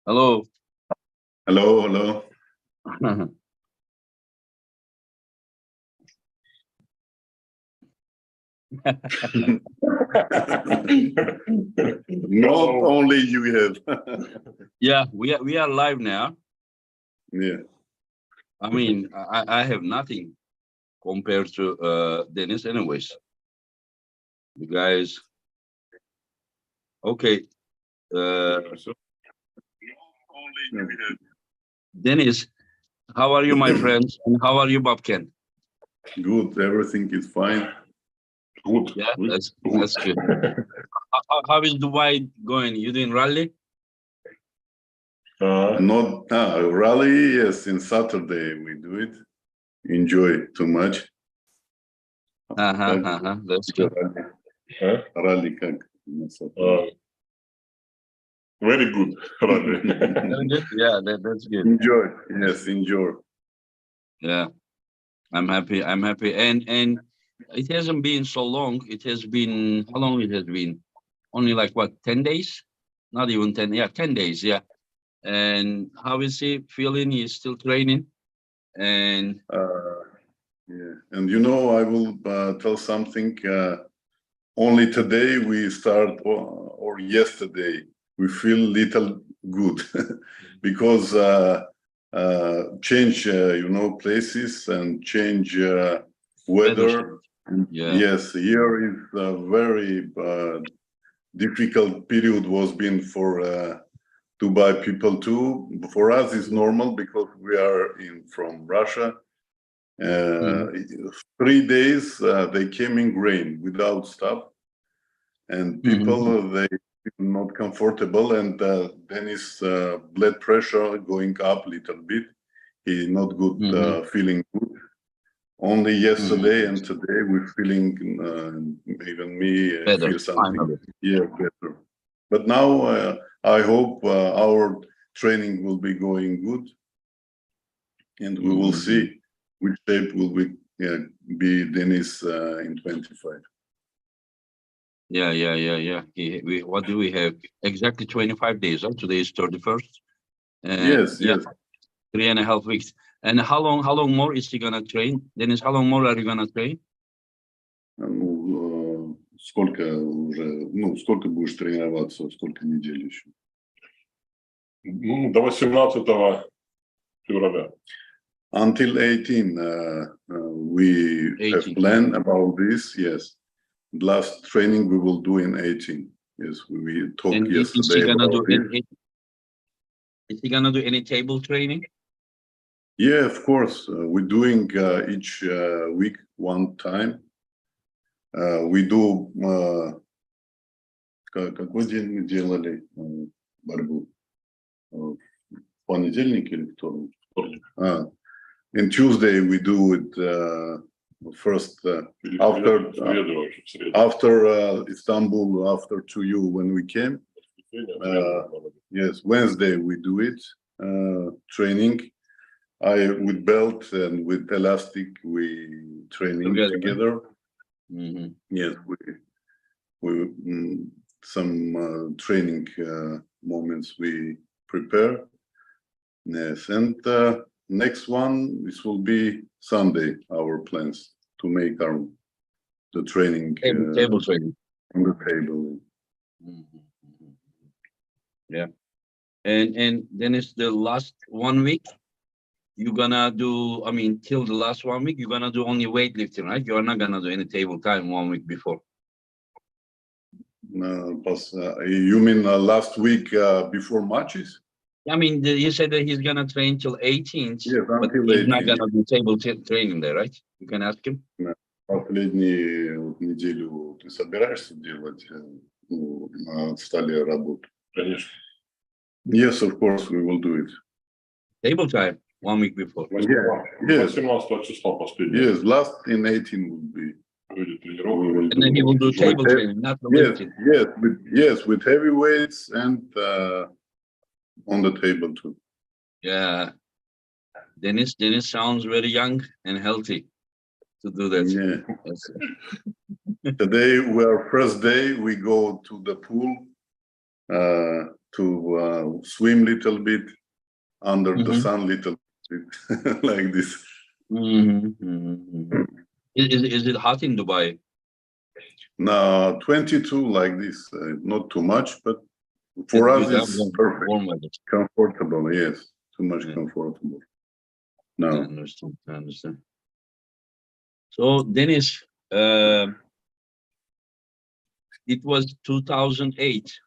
Hello. Hello, hello. Not only you have. Yeah, we are live now. Yeah. I mean, I have nothing compared to Denis, anyways. You guys, okay. Only you have. Denis, how are you, my friends? And how are you, Bobken? Good, everything is fine. Good. Yeah, that's good. How is Dubai going? You doing rally? Not rally, yes, in Saturday we do it. Enjoy too much. That's good. Rally как? Very good. Very good. Yeah, that's good. Enjoy, yes, enjoy. Yeah, I'm happy. I'm happy. And it hasn't been so long. It has been, how long it has been? Only like what, 10 days? Not even 10. Yeah, 10 days. Yeah. And how is he feeling? He's still training. And Yeah, and you know, I will tell something. Only today we start, or yesterday, we feel little good because change, you know, places and change weather. Yeah. Yes, here is a very difficult period was been for Dubai people too. For us, it's normal because we are from Russia. 3 days they came in rain without stop, and people they feel not comfortable, and then his blood pressure going up a little bit. He not good, feeling good. Only yesterday and today we're feeling, even me better. feel something, yeah, better. But now I hope our training will be going good, and we will see which shape will be Denis in 25. Yeah. What do we have? Exactly 25 days. Huh? Today is 31st. Yes. 3.5 weeks. And how long more is he gonna train? Denis, how long more are you gonna train? Ну, сколько уже, ну, сколько будешь тренироваться, сколько недель еще? Ну, до 18 февраля. Until 18, we 18, have planned about this, yes. Last training we will do in 18. Yes, we talked and yesterday about it. Is he gonna do any table training? Yeah, of course. We're doing each week one time. We do, какой день мы делали борьбу? Понедельник или вторник? And Tuesday we do it first after Istanbul, after to you when we came. Yes, Wednesday we do it, training. With belt and with elastic we training together. Yes, we some training moments we prepare. Yes, and next one, this will be Sunday, our plans to make the training table training on the table. Yeah, and then it's the last 1 week. You're gonna do, I mean, till the last 1 week, you're gonna do only weightlifting, right? You're not gonna do any table time 1 week before. You mean last week before matches? I mean, you said that he's gonna train till 18th, yes, but he's 18, not gonna do table training there, right? You can ask him. Последнюю неделю ты собираешься делать на столе работу? Конечно. Yes, of course, we will do it. Table time 1 week before. Yes. 18 числа последний. Yes, last in 18 will be. And then he will do table training, not the lifting. Yes, with heavy weights and on the table too. Yeah. Denis sounds very young and healthy to do that. Yeah. Today, first day, we go to the pool. to swim little bit under the sun little bit like this. Is it hot in Dubai? Now 22 like this, not too much, but for us it's perfect, warm weather. Comfortable. Yes, too much comfortable. No, I understand. I understand. So Denis, it was 2008,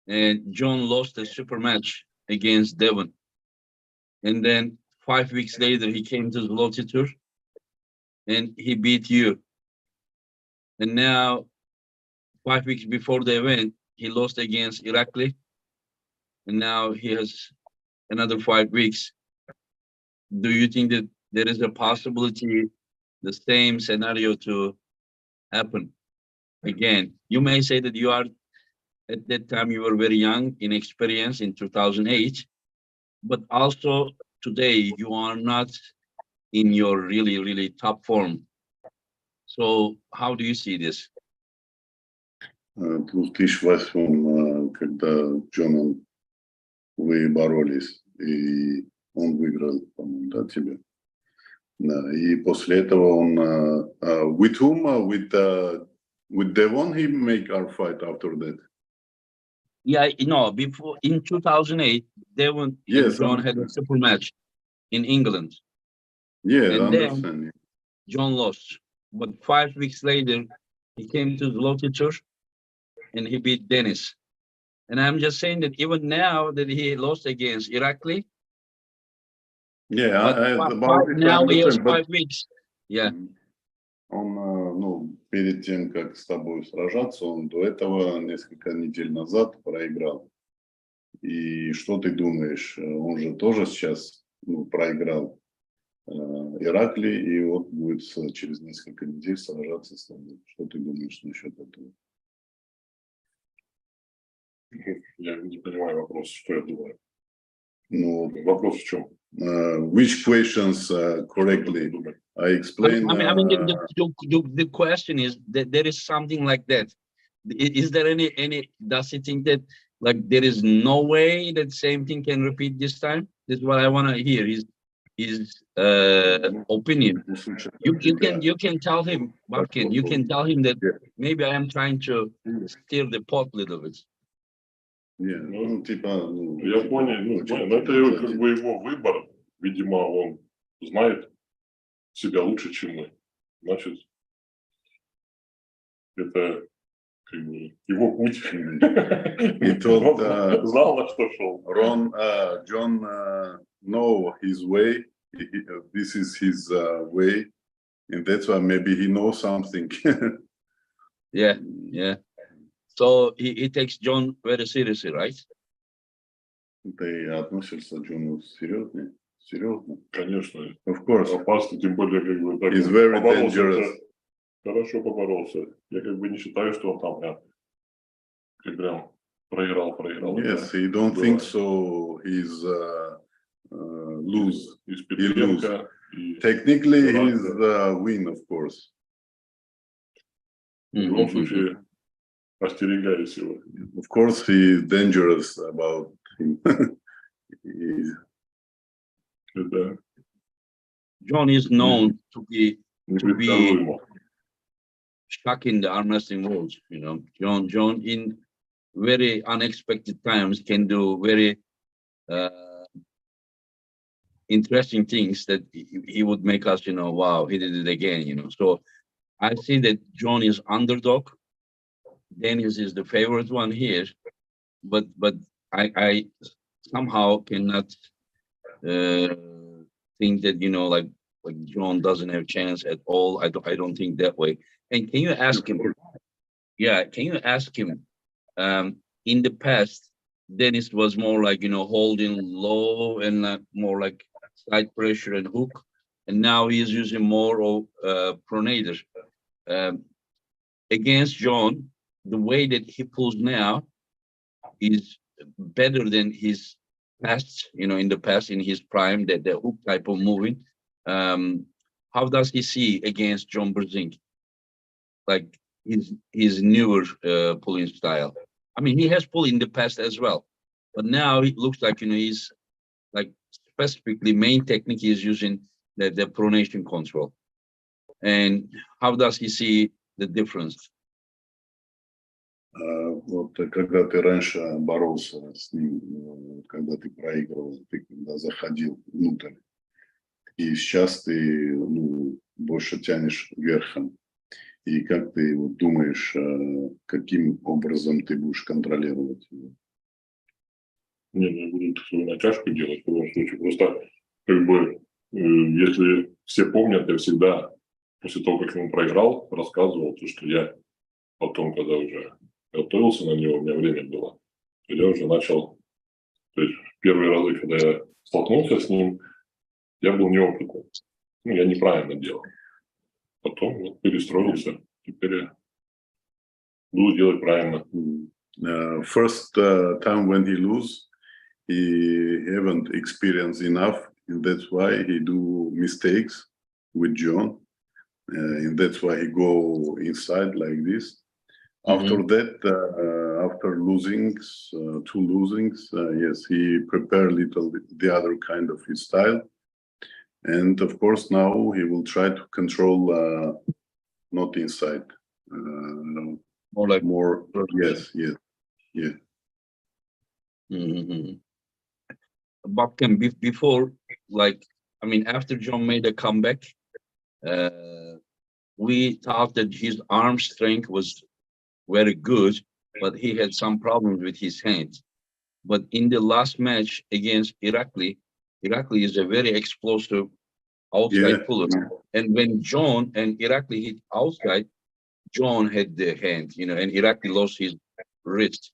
and John lost a super match against Levan, and then 5 weeks later he came to the Zloty Tour, and he beat you. And now, 5 weeks before the event, he lost against Irakli, and now he has another 5 weeks. Do you think that there is a possibility the same scenario to happen again? You may say that you are, at that time you were very young, inexperienced in 2008, but also today you are not in your really top form. So how do you see this? В 2008, когда Джоном вы боролись, и он выиграл, по-моему, да, тебя. Да, и после этого он with whom? With Devon he make our fight after that. Yeah, before in 2008, Devon and John had a super match in England. Yeah, and I understand. Then John lost. But 5 weeks later, he came to the Zloty Tour and he beat Denis. And I'm just saying that even now that he lost against Irakli, now he has 5 weeks. Yeah. Он, ну, перед тем, как с тобой сражаться, он до этого несколько недель назад проиграл. И что ты думаешь? Он же тоже сейчас проиграл Иракли, и вот будет через несколько недель сражаться с тобой. Что ты думаешь насчет этого? Я не понимаю вопрос, что я думаю. Ну, вопрос в чем? Which questions correctly? I explain. The question is that there is something like that. Is there any? Does he think that like there is no way that same thing can repeat this time? This is what I want to hear. His opinion. You can tell him, Markin. You can tell him that maybe I am trying to stir the pot a little bit. Я понял, но это как бы его выбор. Видимо, он знает себя лучше, чем мы. Значит, это как бы его путь. И тот знал, на что шел. John know his way. This is his way, and that's why maybe he knows something. Yeah. So he takes John very seriously, right? Ты относишься к Джону серьезно? Серьезно? Конечно. Of course. Опасно, тем более, как бы так. He's very dangerous. Хорошо поборолся. Я как бы не считаю, что он там прям проиграл. Yes, he don't think so. He's lose. He lose. Technically, he's win, of course. В любом случае, остерегаюсь его. Of course, he's dangerous about him. John is known to be shocking the arm wrestling world. John in very unexpected times can do very interesting things that he would make us, wow, he did it again. So I see that John is underdog. Denis is the favorite one here, but I somehow cannot think that like John doesn't have a chance at all. I don't think that way. And can you ask him? Yeah, can you ask him? In the past, Denis was more like holding low and more like side pressure and hook, and now he is using more of pronator. Against John, the way that he pulls now is better than his past, in the past, in his prime, that the hook type of moving. How does he see against John Brzezinski? Like his newer pulling style? I mean, he has pulled in the past as well, but now it looks like, he's like specifically main technique he's using the pronation control. And how does he see the difference? Вот когда ты раньше боролся с ним, когда ты проигрывал, ты когда заходил внутрь, и сейчас ты больше тянешь верхом. И как ты вот думаешь, каким образом ты будешь контролировать его? Не, я буду свою натяжку делать в любом случае. Просто, как бы, если все помнят, я всегда, после того, как ему проиграл, рассказывал, то, что я потом, когда уже готовился на него, у меня время было, то я уже начал, то есть первые разы, когда я столкнулся с ним, я был неопытный. Я неправильно делал. Потом вот перестроился, теперь я буду делать правильно. First time when he lose, he haven't experienced enough, and that's why he do mistakes with John, and that's why he go inside like this. After that, after losings, two losings, yes, he prepare a little the other kind of his style. And of course, now he will try to control not inside, More like more. Yes. But before, like, I mean, after John made a comeback, we thought that his arm strength was very good, but he had some problems with his hands. But in the last match against Irakli is a very explosive outside puller. And when John and Irakli hit outside, John had the hand, and Irakli lost his wrist.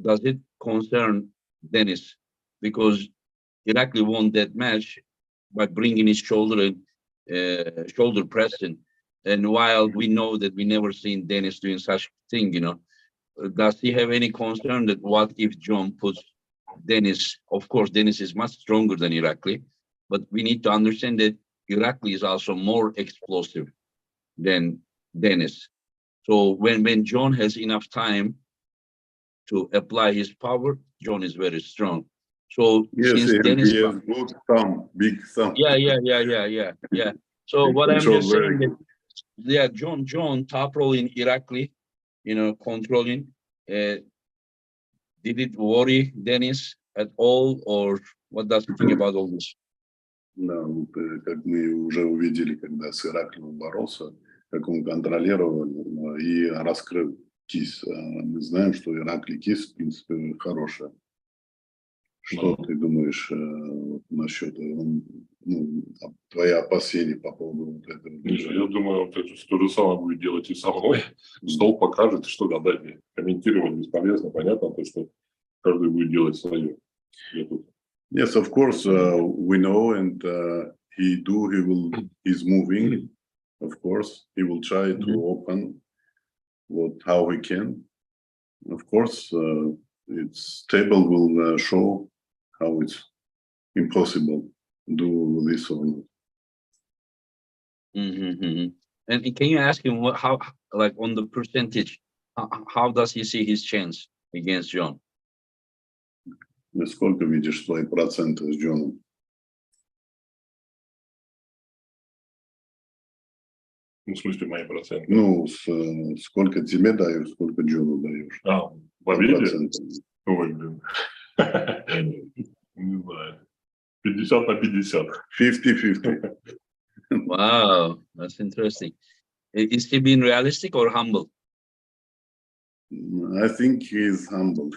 Does it concern Denis? Because Irakli won that match by bringing his shoulder and shoulder pressing. And while we know that we never seen Denis doing such thing, does he have any concern that what if John puts Denis? Of course, Denis is much stronger than Irakli, but we need to understand that Irakli is also more explosive than Denis. So when John has enough time to apply his power, John is very strong. So yes, since Denis, he has good thumb, big thumb. Yeah. So what I'm just saying that, John top role in Irakli, controlling. Did it worry Denis at all, or what does he think about all this? Да, вот, как мы уже увидели, когда с Ираклием боролся, как он контролировал и раскрыл кисть. Мы знаем, что Иракли кисть, в принципе, хорошая. Что ты думаешь насчет твои опасения по поводу вот этого? Я думаю, вот это то же самое будет делать и со мной. Стол покажет, что гадать. Комментировать бесполезно, понятно, то, что каждый будет делать свое. Yes, of course, we know, and he's moving, of course. He will try to open how he can. Of course, its table will show how it's impossible to do this or not. And can you ask him how, like on the percentage, how does he see his chance against John? Сколько видишь свои проценты с Джоном? В смысле мои проценты? Сколько тебе даешь, сколько Джону даешь? Победе? Ой, блин. Не знаю. 50 на 50. 50-50. Wow, that's interesting. Is he being realistic or humble? I think he's humble.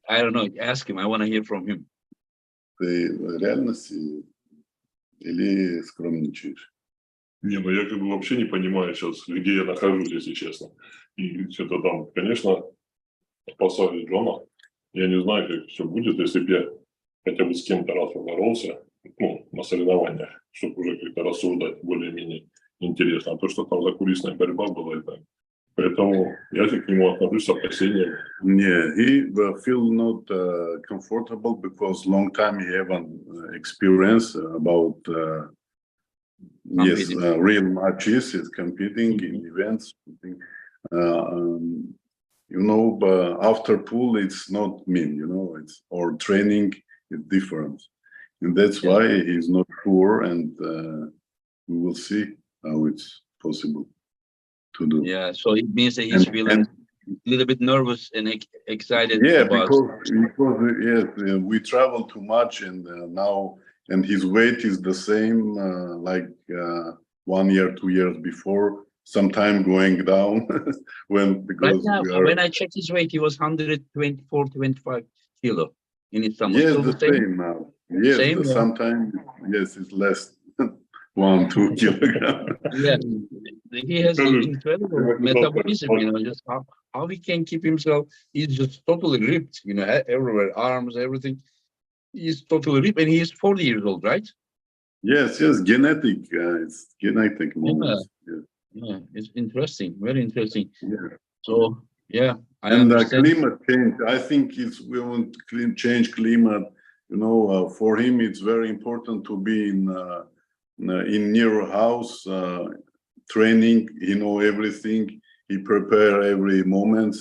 I don't know. Ask him. I want to hear from him. Ты в реальности или скромничаешь? Не, я как бы вообще не понимаю сейчас, где я нахожусь, если честно. И что-то там, конечно, опасаюсь Джона. Я не знаю, как все будет, если бы я хотя бы с кем-то раз поборолся, на соревнованиях, чтобы уже как-то рассуждать более-менее интересно. А то, что там закулисная борьба была, это... Поэтому я к нему отношусь с опасением. Yeah, he feel not comfortable because long time he haven't experience about real matches. He's competing in events. you know, but after pool, it's not mean, you know, it's or training is different. And that's why he's not sure, and we will see how it's possible to do. Yeah, so it means that he's feeling a little bit nervous and excited. Yeah, about... because yes, we travel too much, and now, and his weight is the same, like 1 year, 2 years before. Sometime going down because right now, we are. when I checked his weight, he was 124, 25 kilo in his stomach. Yes, Still the same now. Yes, same, yeah. sometimes yes, it's less 1, 2 kilograms. Yeah, he has incredible metabolism. You know, just how he can keep himself. He's just totally ripped. You know, everywhere, arms, everything. He's totally ripped, and he's 40 years old, right? Yes, genetic. It's genetic moments. Yeah. Yeah, it's interesting, very interesting. Yeah. So yeah, I And understand. climate change. I think we want change climate. You know, for him, it's very important to be in near house training. He know everything. He prepare every moment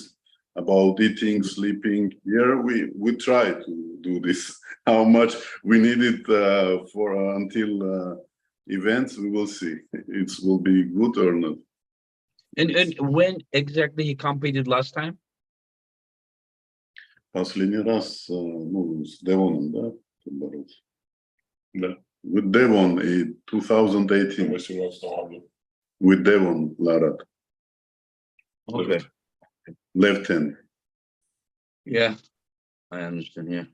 about eating, sleeping. Here we try to do this. How much we need it for until events, we will see. It will be good or not. And when exactly he competed last time? Последний раз, ну, с Девоном, да, боролся. Да. With Devon in 2018. 18 году. With Devon Larat, Okay. left hand. Yeah, I understand. Yeah.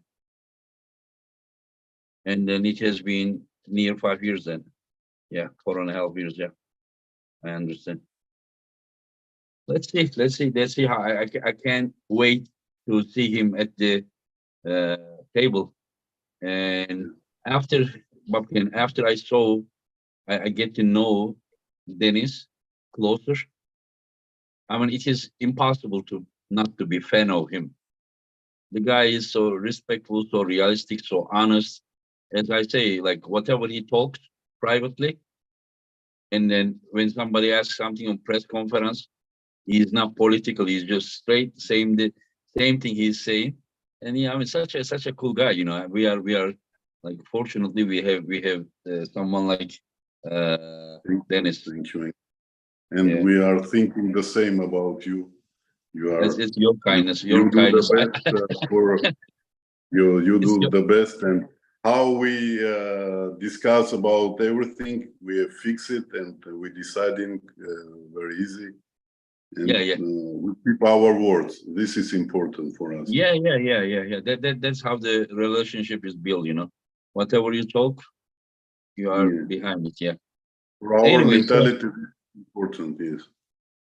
And then it has been near 5 years then. Yeah, 4.5 years. Yeah, I understand. Let's see how I can't wait to see him at the table. And after Babkin, after I get to know Denis closer. I mean, it is impossible not to be fan of him. The guy is so respectful, so realistic, so honest. As I say, like whatever he talks privately, and then when somebody asks something on press conference, he's not political. He's just straight, the same thing he's saying. And yeah, I mean, such a cool guy. You know, we are like fortunately we have someone like Denis. Thank you. And we are thinking the same about you. You are. It's your kindness. You Your do kindness. the best for you do the best, and how we discuss about everything, we fix it, and we deciding very easy. And, we keep our words. This is important for us. Yeah. That's how the relationship is built. You know, whatever you talk, you are behind it. Yeah. For our mentality is important.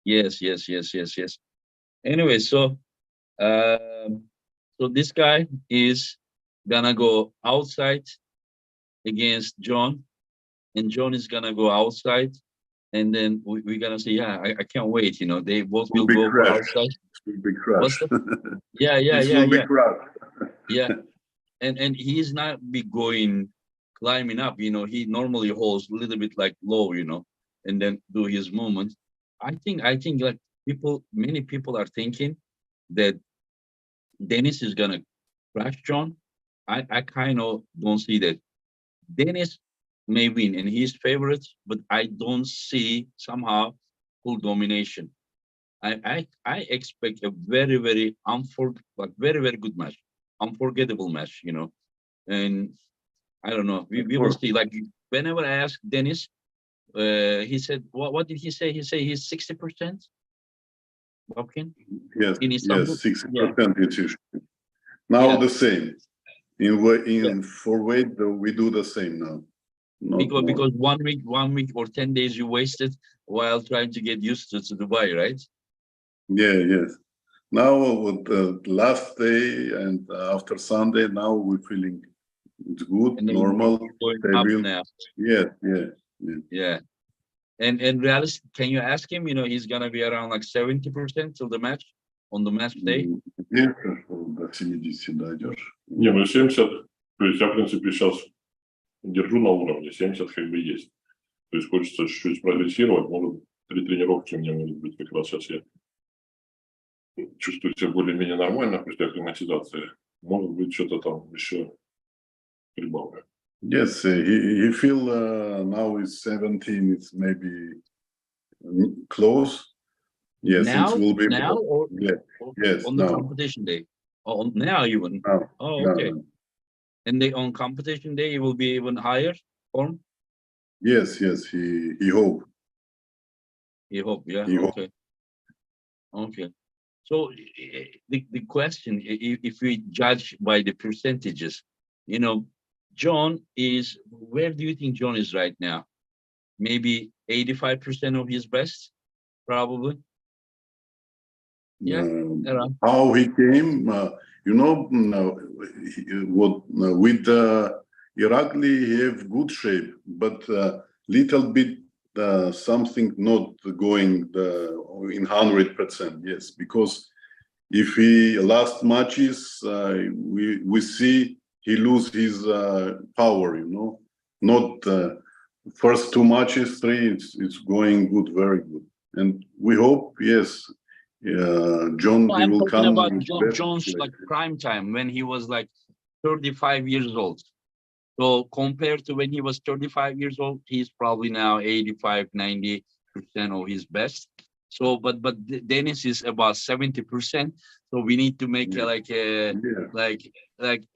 Yes. Yes. Anyway, so this guy is gonna go outside against John, and John is gonna go outside, and then we're gonna say, yeah, I can't wait. You know, they both will go for outside. It will be crushed. Yeah. It will be crushed. Yeah, and he's not be going climbing up. You know, he normally holds a little bit like low. You know, and then do his movement. I think like many people are thinking that Denis is gonna crash John. I kind of don't see that. Denis may win and he's favorite, but I don't see somehow full domination. I expect a very very good match, unforgettable match. You know, and I don't know. We will see. Like whenever I ask Denis, he said, what did he say? He said he's 60%. Babkin? Yes, In Istanbul? 60% it's usually. Now the same. For weight, we do the same now. Because 1 week or 10 days you wasted while trying to get used to Dubai, right? Yes. Now with the last day and after Sunday, now we're feeling it's good, normal. Going up now. Yeah. And realistic, can you ask him? You know, he's gonna be around like 70% till the match on the match day. До 70 дойдешь. Не, ну 70, то есть я, в принципе, сейчас держу на уровне, 70 как бы есть. То есть хочется чуть-чуть прогрессировать, может, 3 тренировки у меня может быть как раз сейчас я чувствует себя более-менее нормально после акклиматизации, может быть, что-то там еще прибавлю. Yes, he feel now is 17. It's maybe close. Yes, Now, it will be. now, or Yeah, yes, on the now. competition day? Oh, now even. Now, Oh, now, okay. now. And on competition day, it will be even higher form. Yes, he hope. You hope, yeah. He hope. Okay, okay. So the question, if we judge by the percentages, John is, where do you think John is right now? Maybe 85% of his best, probably. Yeah, around. How he came, with Irakli, he have good shape, but little bit something not going in 100%. Yes, because if he last matches, we see he lose his power. Not first two matches, three. It's going good, very good, and we hope yes. John, No, he I'm will talking come about with best John's play. like prime time when he was like 35 years old. So compared to when he was 35 years old, he's probably now 85, 90% of his best. So, but Dennis is about 70%. So we need to make Yeah. like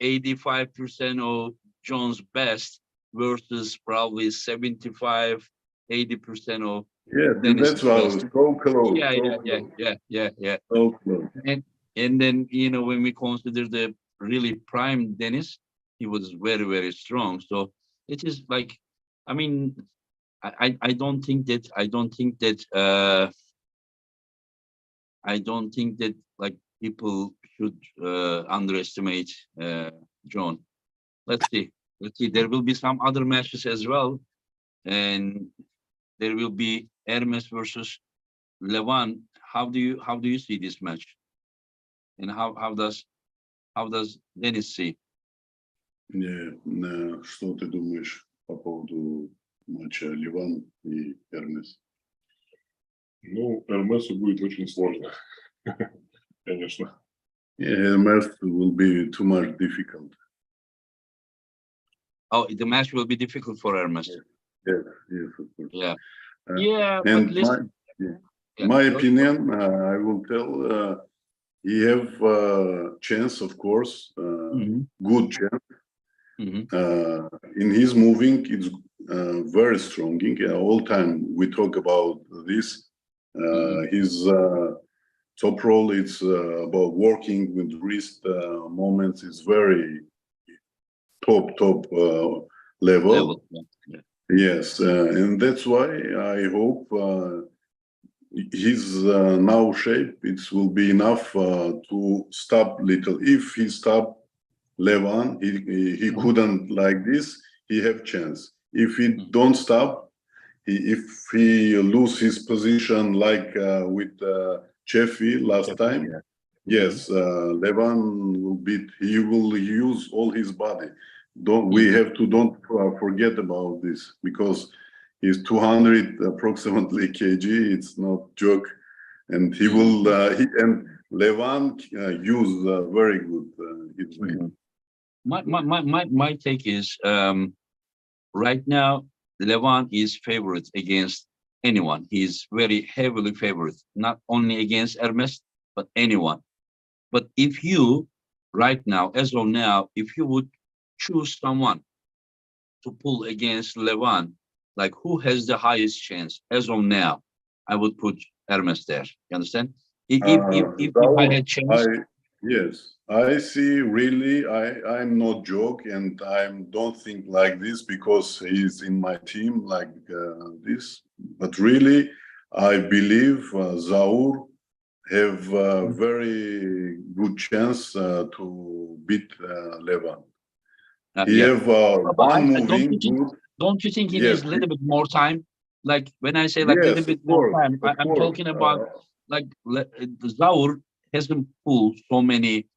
85% of John's best versus probably 75, 80% of Yes, and Dennis's that's why I was best. so close. Yeah, so yeah, close, yeah. so close. And then when we consider the really prime Dennis, he was very, very strong. So it is like, I mean, I don't think that like people should underestimate John. Let's see. There will be some other matches as well, and there will be Hermes versus Levan. How do you see this match? And how does Dennis see? Что ты думаешь по поводу матча Ливан и Hermes? Ну, Эрмесу будет очень сложно, конечно. Hermes will be too much difficult. Oh, the match will be difficult for Hermes. Yes, of course. Yeah, yeah. And But listen, my opinion, I will tell, he have chance, of course, good chance. In his moving, it's very strong. All time we talk about this. His top roll, it's about working with wrist moments. It's very top level. Yeah. Yes, and that's why I hope his now shape it will be enough to stop little. If he stop Levan, he couldn't like this. He have chance. If he don't stop, if he lose his position like with Chefi last time, yes, Levan will beat. He will use all his body. We have to don't forget about this because he's 200 approximately kg. It's not joke, and he will. And Levan use very good his weight. My take is right now Levan is favorite against anyone. He's very heavily favorite, not only against Hermes, but anyone. But if you right now, as of now, if you would choose someone to pull against Levan, like who has the highest chance as of now, I would put Hermes there. You understand? If I had chance. Yes, I see. Really, I'm not joke, and I don't think like this because he's in my team like this. But really, I believe Zaur have a very good chance to beat Levan. He have one moving good. Don't you think he Yes, needs a little bit more time? Like when I say like a little yes, bit of more course, time, I'm talking about like Zaur hasn't pulled so many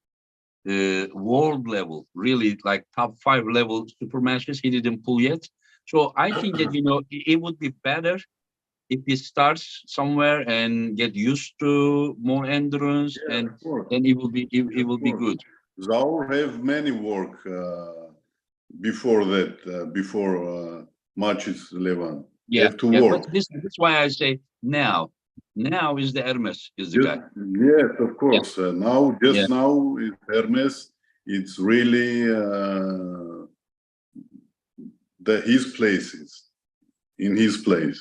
world level, really like top 5 level super matches. He didn't pull yet. So I think that it would be better if he starts somewhere and get used to more endurance, and of course. then it will be good. Zaur have many work before that, before matches Levan. Yeah, Have to yeah. work. But that's why I say now is the Hermes is the guy. Yes, of course. Now, Yeah. now, Hermes, it's really his places, in his place.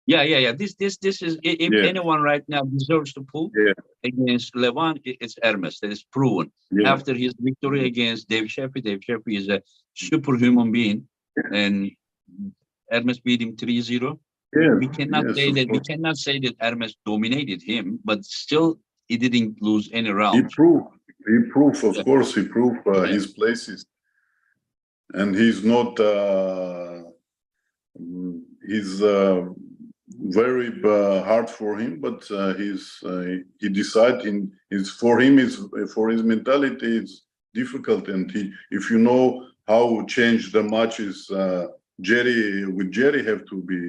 Yeah. This is, if Yeah. anyone right now deserves to pull Yeah. against Levan, it's Hermes. That is proven. Yeah. After his victory against Dave Sheffy is a superhuman being, and Hermes beat him 3-0. Yes, We cannot yes, say of that course. Hermes dominated him, but still he didn't lose any He round. proved, of Yeah. course, he proved his places. And he's not, he's very hard for him, but he decided for his mentality, it's difficult. And if you know how change the matches, Jerry have to be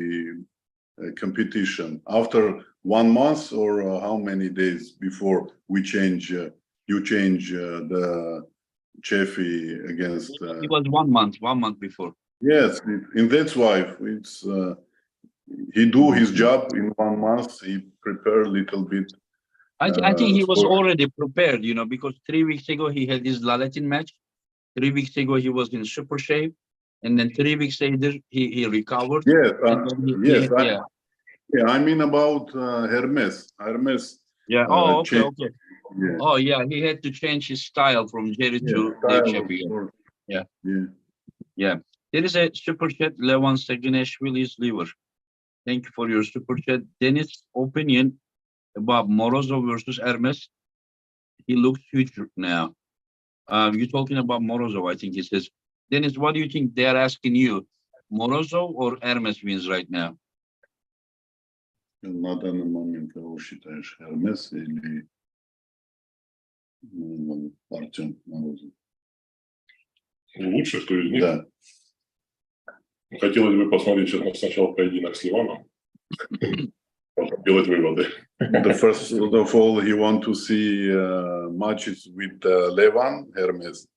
competition after 1 month or how many days before we change, you change the Cheffy against. It was 1 month before. Yes, and that's why it's he do his job in 1 month. He prepare a little bit. I think he was already prepared, because 3 weeks ago he had his Lalatin match. 3 weeks ago he was in super shape, and then 3 weeks later he recovered. Yes, yes, I mean about Hermes. Yeah. Oh, okay. Yeah. Oh, yeah. He had to change his style from Jerry to Dave Sheffy. Yeah. Yeah. There is a super chat. Levan Saginashvili's liver. Thank you for your super chat. Denis' opinion about Morozov versus Hermes. He looks huge now. You're talking about Morozov, I think he says. Denis, what do you think they're asking you? Morozov or Hermes wins right now? На данный момент кого считаешь, Hermes или Артем Морозов? Лучше, кто из них? Да. Хотелось бы посмотреть сейчас сначала поединок с Ливаном, потом делать выводы. First of all, he want to see matches with Levan, Hermes.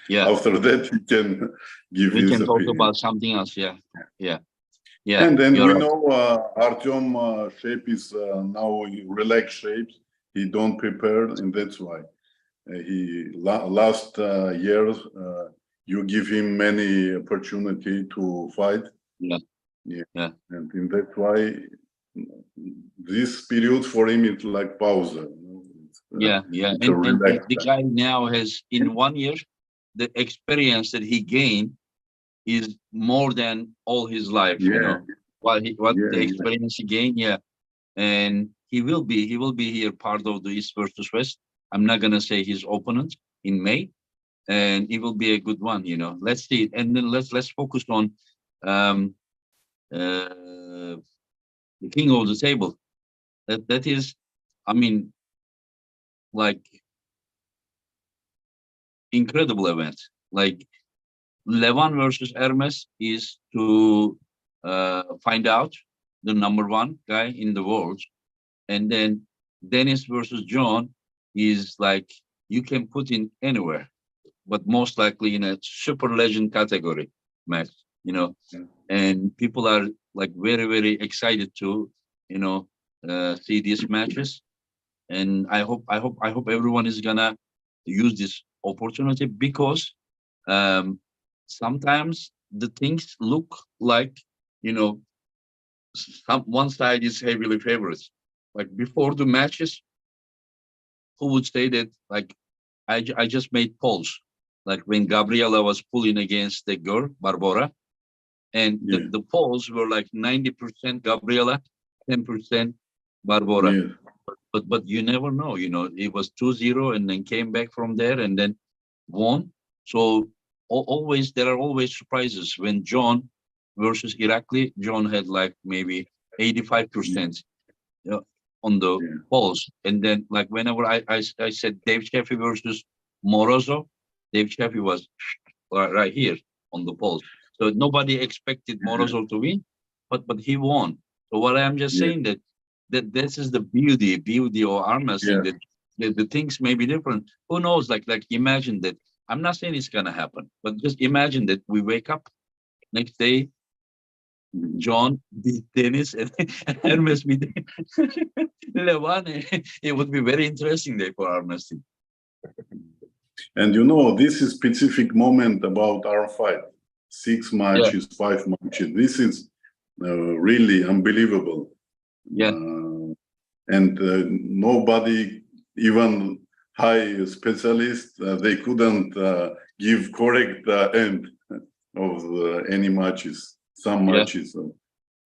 Yeah. After that, he can give his opinion. We can talk about something else. Yeah. And then we right. know Artyom shape is now relaxed shapes. He don't prepare, and that's why last year you give him many opportunity to fight. Yeah. And that's why this period for him is like pause. Yeah. And the guy now has, in 1 year, the experience that he gained is more than all his life. The experience he gained. And he will be here part of the East versus West. I'm not gonna say his opponent in May, and it will be a good one. Let's see, and then let's focus on the king of the table. That is, I mean, like, incredible event. Like, Levan versus Hermes is to find out the #1 guy in the world, and then Denis versus John is like, you can put in anywhere, but most likely in a super legend category match, and people are like very, very excited to, see these matches. And I hope everyone is gonna use this opportunity, because sometimes the things look like, one side is heavily favorites. Like before the matches, who would say that? Like, I just made polls, like when Gabriela was pulling against the girl Barbora, and the polls were like 90% Gabriela, 10% Barbora. Yeah. But you never know, it was 2-0 and then came back from there and then won. So always, there are always surprises. When John versus Irakli, John had like maybe 85% on the polls. And then like whenever I said Dave Sheffy versus Morozov, Dave Sheffy was right here on the polls. So nobody expected Morozov to win, but he won. So what I'm just saying that this is the beauty of arm wrestling, that the things may be different. Who knows? Like imagine that. I'm not saying it's gonna happen, but just imagine that we wake up next day, John beat Denis and Hermes beat Levan. It would be very interesting day for arm wrestling. And you know, this is specific moment about our fight. 6 matches, 5 matches. This is really unbelievable. Yeah. And nobody, even high specialists, they couldn't give correct end of any matches. Some matches.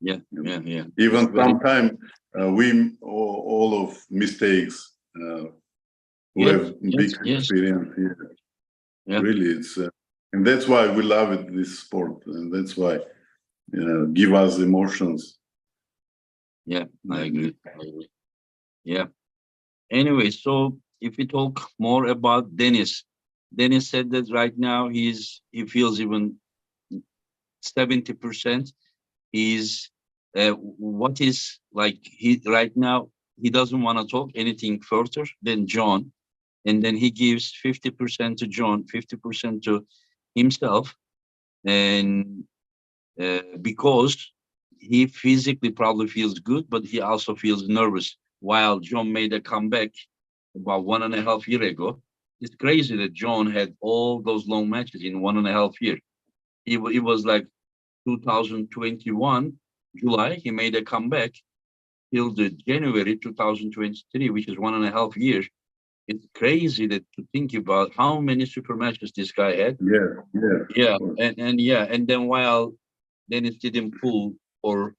Even sometimes we all of mistakes. Who have big experience here. Really, it's and that's why we love it, this sport, and that's why give us emotions. Yeah, I agree. Yeah. Anyway, so if we talk more about Denis said that right now he feels even 70%. He's what is like he right now he doesn't want to talk anything further than John. And then he gives 50% to John, 50% to himself. And because he physically probably feels good, but he also feels nervous. While John made a comeback about 1.5 years ago, it's crazy that John had all those long matches in 1.5 years. It was like 2021, July, he made a comeback till the January 2023, which is 1.5 years. It's crazy that to think about how many super matches this guy had. And then while Denis didn't pull for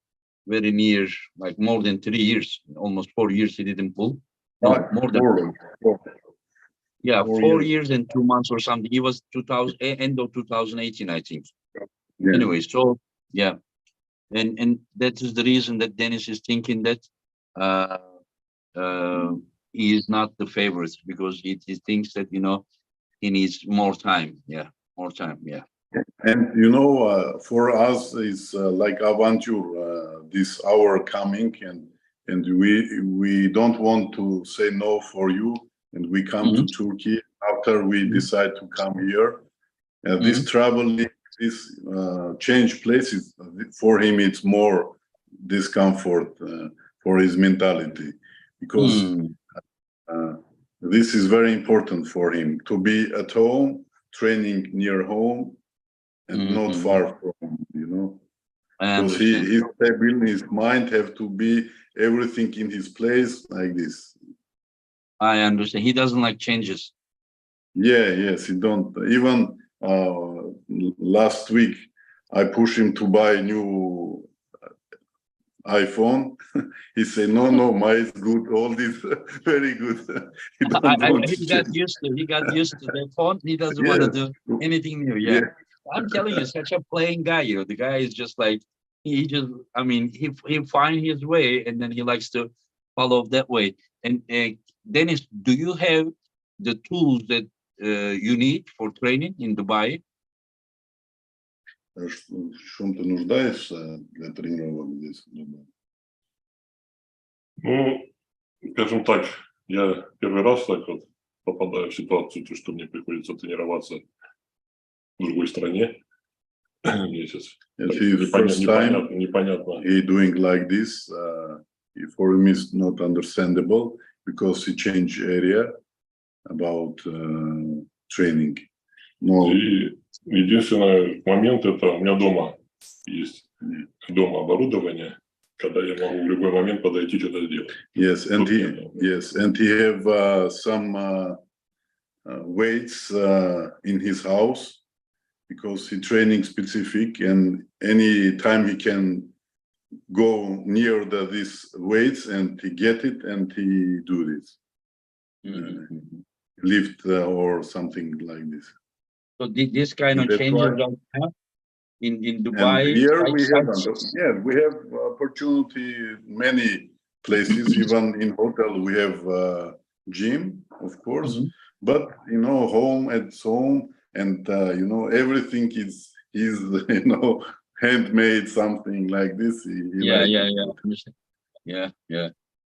very near, like more than 3 years, almost 4 years, he didn't pull. No, more than 4 years and 2 months or something. He was end of 2018, I think. Anyway, so and that is the reason that Denis is thinking that he is not the favorite, because he thinks that he needs more time. More time. And for us it's like adventure, this hour coming, and we don't want to say no for you, and we come to Turkey after we decide to come here. This traveling, this change places, for him it's more discomfort for his mentality, because this is very important for him to be at home, training near home, and not far from home, because his stable, his mind have to be everything in his place, like this. I understand. He doesn't like changes. Yes, he don't. Even last week, I pushed him to buy new iPhone. He said, no, mine is good. All this very good. He got used to the phone. He doesn't want to do anything new. Yeah. I'm telling you, such a plain guy. The guy is just like he find his way, and then he likes to follow that way. And Denis, do you have the tools that you need for training in Dubai? В чем ты нуждаешься для тренировок здесь в Дубае? Ну, скажем так, я первый раз так вот попадаю в ситуацию, что мне приходится тренироваться в другой стране месяц. Непонятно. He doing like this. For him is not understandable, because he changed area about training. Но И единственный момент, это у меня дома есть оборудование, когда я могу в любой момент подойти, что-то сделать. Yes, and he have some weights in his house, because he training specific, and any time he can go near these weights, and he get it, and he do this. Lift or something like this. So this kind of changes in Dubai. And here we have opportunity many places. Even in hotel we have gym, of course, but home at home, and everything is handmade something like this. He Yeah, liked yeah, it. yeah. Understand. Yeah, yeah.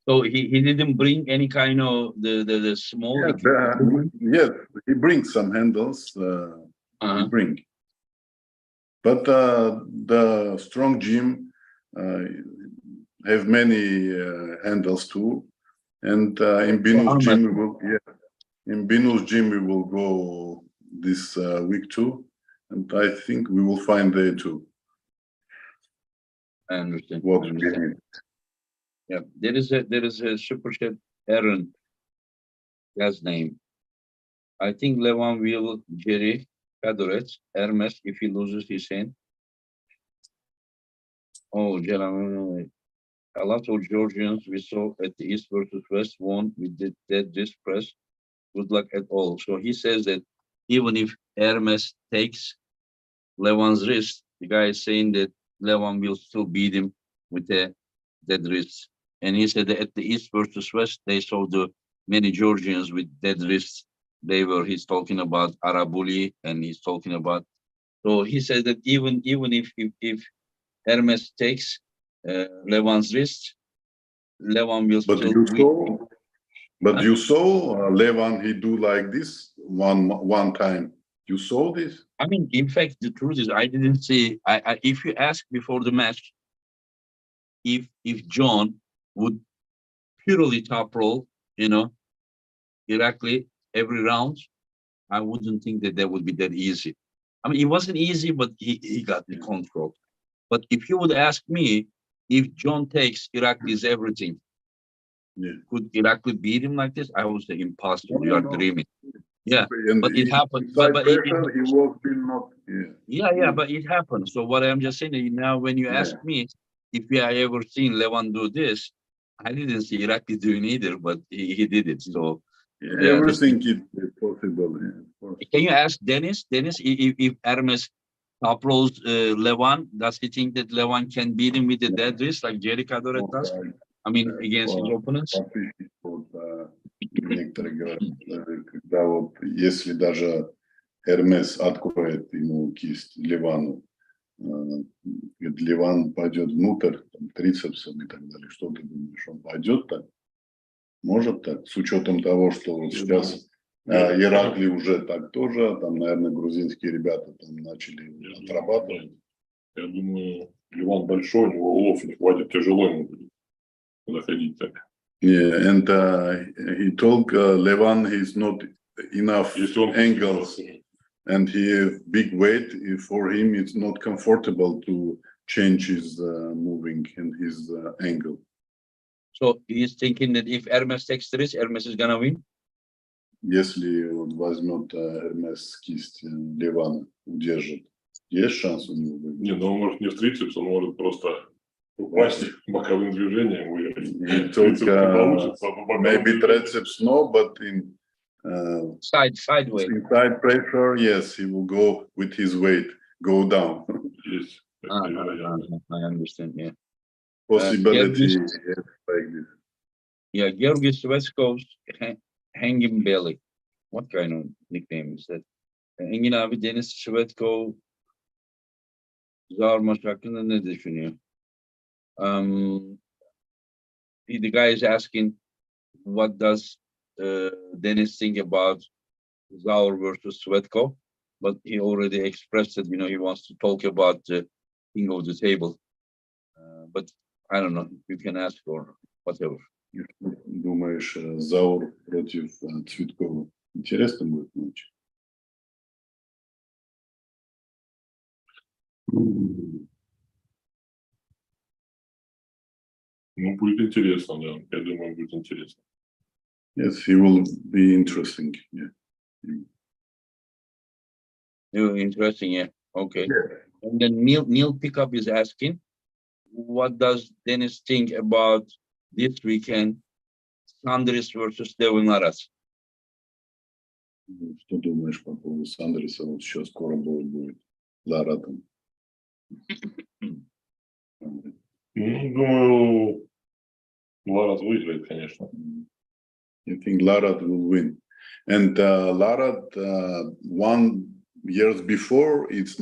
So he didn't bring any kind of the small Yeah, equipment? yes, he brings some handles. He Uh-huh. bring, but the strong gym have many handles too. And in Binu's gym, we will, in Binu's gym, we will go this week too, and I think we will find there too I understand. what I we understand. need. Yeah, there is a super chef Aaron, guy's name. I think Levan will Jerry Kadoret, Hermes if he loses his hand. Oh, gentlemen, a lot of Georgians we saw at the East versus West won with the dead wrist press. Good luck at all. So he says that even if Hermes takes Levan's wrist, the guy is saying that Levan will still beat him with the dead wrists. And he said that at the East versus West, they saw the many Georgians with dead wrists. He's talking about Arabuli, and he's talking about. So he said that even if Hermes takes Levan's wrist, Levan will But still you win. saw, but Huh? you saw Levan. He do like this one time. You saw this? I mean, in fact, the truth is, I didn't see. If you ask before the match, if John would purely top roll, directly every round, I wouldn't think that would be that easy. I mean, it wasn't easy, but he got the control. But if you would ask me, if John takes Irakli's everything, could Irakli beat him like this? I would say impossible. You are dreaming. Yeah, And but it happened. inside But pressure, he was still not. yeah, but it happened. So what I'm just saying is now, when you ask me if we have ever seen Levan do this, I didn't see Irakli doing either, but he did it. So Everything is possible. Yeah, of course. can you ask Denis? Denis, if Hermes top rolls Levan, does he think that Levan can beat him with the dead wrist like Jerry Kadoret does? I mean, against his opponents? Некоторые говорят, когда вот если даже Hermes откроет ему кисть Ливану, Ливан пойдет внутрь, там, трицепсом и так далее, что ты думаешь, он пойдет так? Может так? С учетом того, что вот сейчас Иракли уже так тоже, там, наверное, грузинские ребята там начали отрабатывать. Я думаю, Ливан большой, у него голов не хватит, тяжело ему будет заходить так. Yeah, and he told Levan he's not enough angles, and he has big weight. For him, it's not comfortable to change his moving and his angle. So he's thinking that if Hermes takes the risk, Hermes is gonna win? Если он возьмет Hermes кисть Левана, удержит, есть шанс у него выиграть? Не, ну он может не в трицепс, он может просто упасть боковым движением, выиграть. Только maybe triceps no, but in sideways. Inside pressure, yes, he will go with his weight, go down. Есть. I understand, yeah. Possibility like this. Yeah, Georgi Svetskov's Hanging Belly. What kind of nickname is that? Engin abi Denis Cyplenkov Zar maç hakkında ne düşünüyor? The guy is asking, what does Denis think about Zaur versus Cyplenkov? But he already expressed that, he wants to talk about the king of the table. But I don't know, you can ask or whatever. Думаешь, Заур против Цветкова? Интересно будет матч? Ну, будет интересно, да. Я думаю, будет интересно. Yes, he will be interesting. Yeah. Interesting, yeah. Okay. Yeah. And then Neil Pickup is asking, what does Denis think about this weekend, Sandris versus Devin Aras? Что думаешь по поводу Сандриса? Вот сейчас скоро будет Ларатом. Думаю, Ларат выиграет, конечно. I think Larat will win. And Larat 1 year before, it's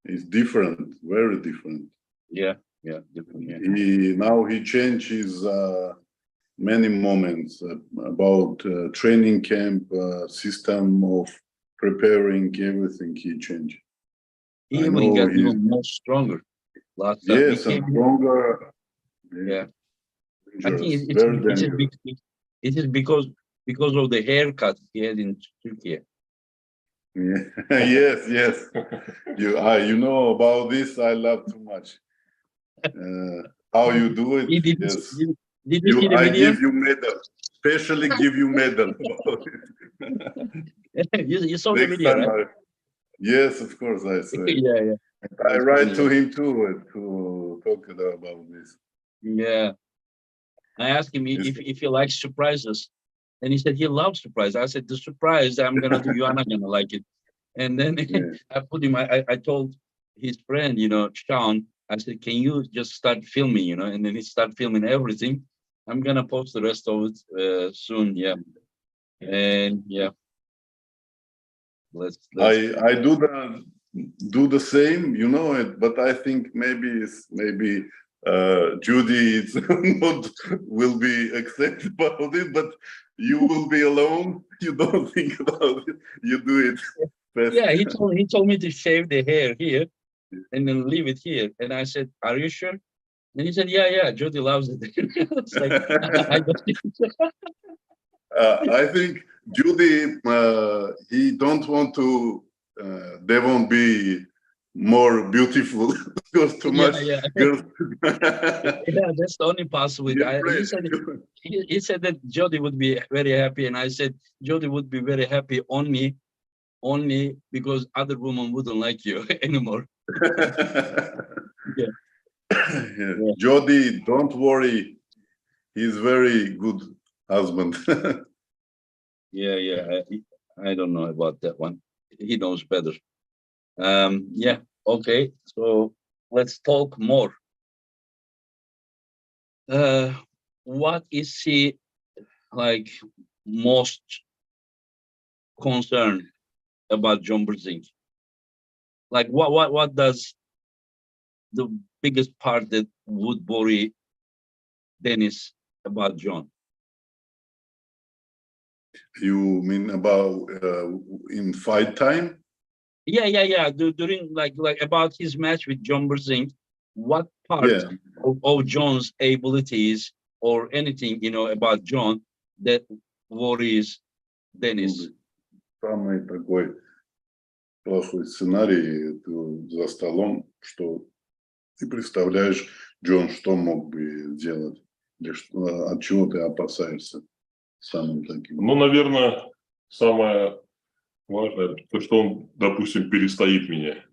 is different, very different. Yeah, yeah, different. Yeah. He changed his many moments about training camp, system of preparing everything. He changed. He I even know got he's more stronger. Last time we yes and came, stronger. yeah. I think Dangerous, very dangerous. it is because of the haircut he had in Turkey. Yeah. Yes, yes. You know about this. I love too much. How you do it? Did Yes. you see the I video? give you medal. Especially give you medal about it. You saw the Next video, time, right? yes, of course, I say. Yeah, yeah. I That's write funny, to yeah. him too to talk about this. Yeah. I asked him if he likes surprises, and he said he loves surprise. I said the surprise I'm gonna do, you are not gonna like it. And then Yeah. I put him. I told his friend, Sean. I said, can you just start filming, And then he started filming everything. I'm gonna post the rest of it soon. Yeah. And yeah, let's. I do the same, you know it, but I think maybe Judy is not will be accept about it, but you will be alone. You don't think about it. You do it fast. Yeah, he told me to shave the hair here and then leave it here. And I said, are you sure? And he said, yeah, Jody loves it. It's like, I don't think so. I think Judy, he don't want to. They won't be more beautiful because too much Yeah. girls. Yeah, that's the only possibility. He said that Jody would be very happy, and I said Jody would be very happy only because other women wouldn't like you anymore. Yeah. Yeah. Jody, don't worry. He's very good husband. Yeah. I don't know about that one. He knows better. Yeah. Okay. So let's talk more. What is he like most concerned about John Brzezinski? Like what does the biggest part that would worry Denis about John? You mean about in fight time? Yeah. During like about his match with John Brzezinski, what part Yeah. of John's abilities or anything about John that worries Denis? Самый такой плохой сценарий за столом, что ты представляешь, Джон, что мог бы сделать, или от чего ты опасаешься самым таким? Ну, наверное, самое важное, то, что он, допустим, перестоит меня,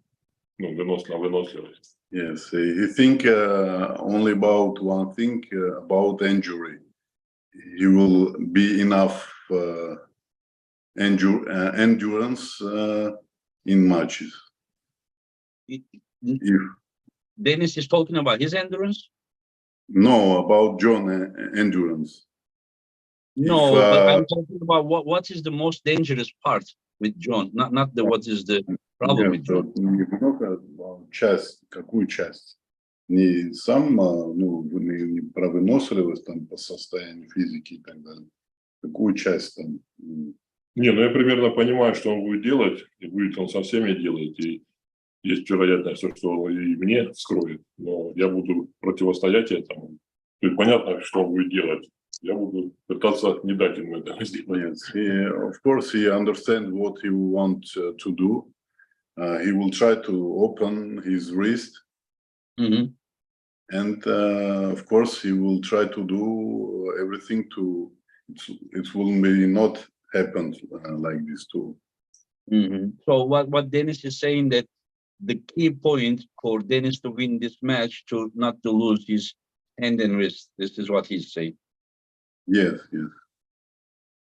выносливость. Yes, he think only about one thing, about injury. He will be enough endurance in matches. If Denis is talking about his endurance? no, about John endurance. No, If, but I'm talking about what is the most dangerous part with John, not what is the problem with John. Немного часть, какую часть? Не сам, не про выносливость там по состоянию физики и так далее. Какую часть там? Не, ну я примерно понимаю, что он будет делать, и будет он со всеми делать, и есть вероятность, что он и мне вскроет, но я буду противостоять этому. То есть понятно, что он будет делать. Я буду пытаться не дать ему это сделать. Yes, of course, he understands what he wants to do. He will try to open his wrist. Mm-hmm. And of course, he will try to do everything to, it will be not happen like this too. Mm-hmm. So what Denis is saying, that the key point for Denis to win this match, not to lose his hand and wrist. This is what he's saying. Yes.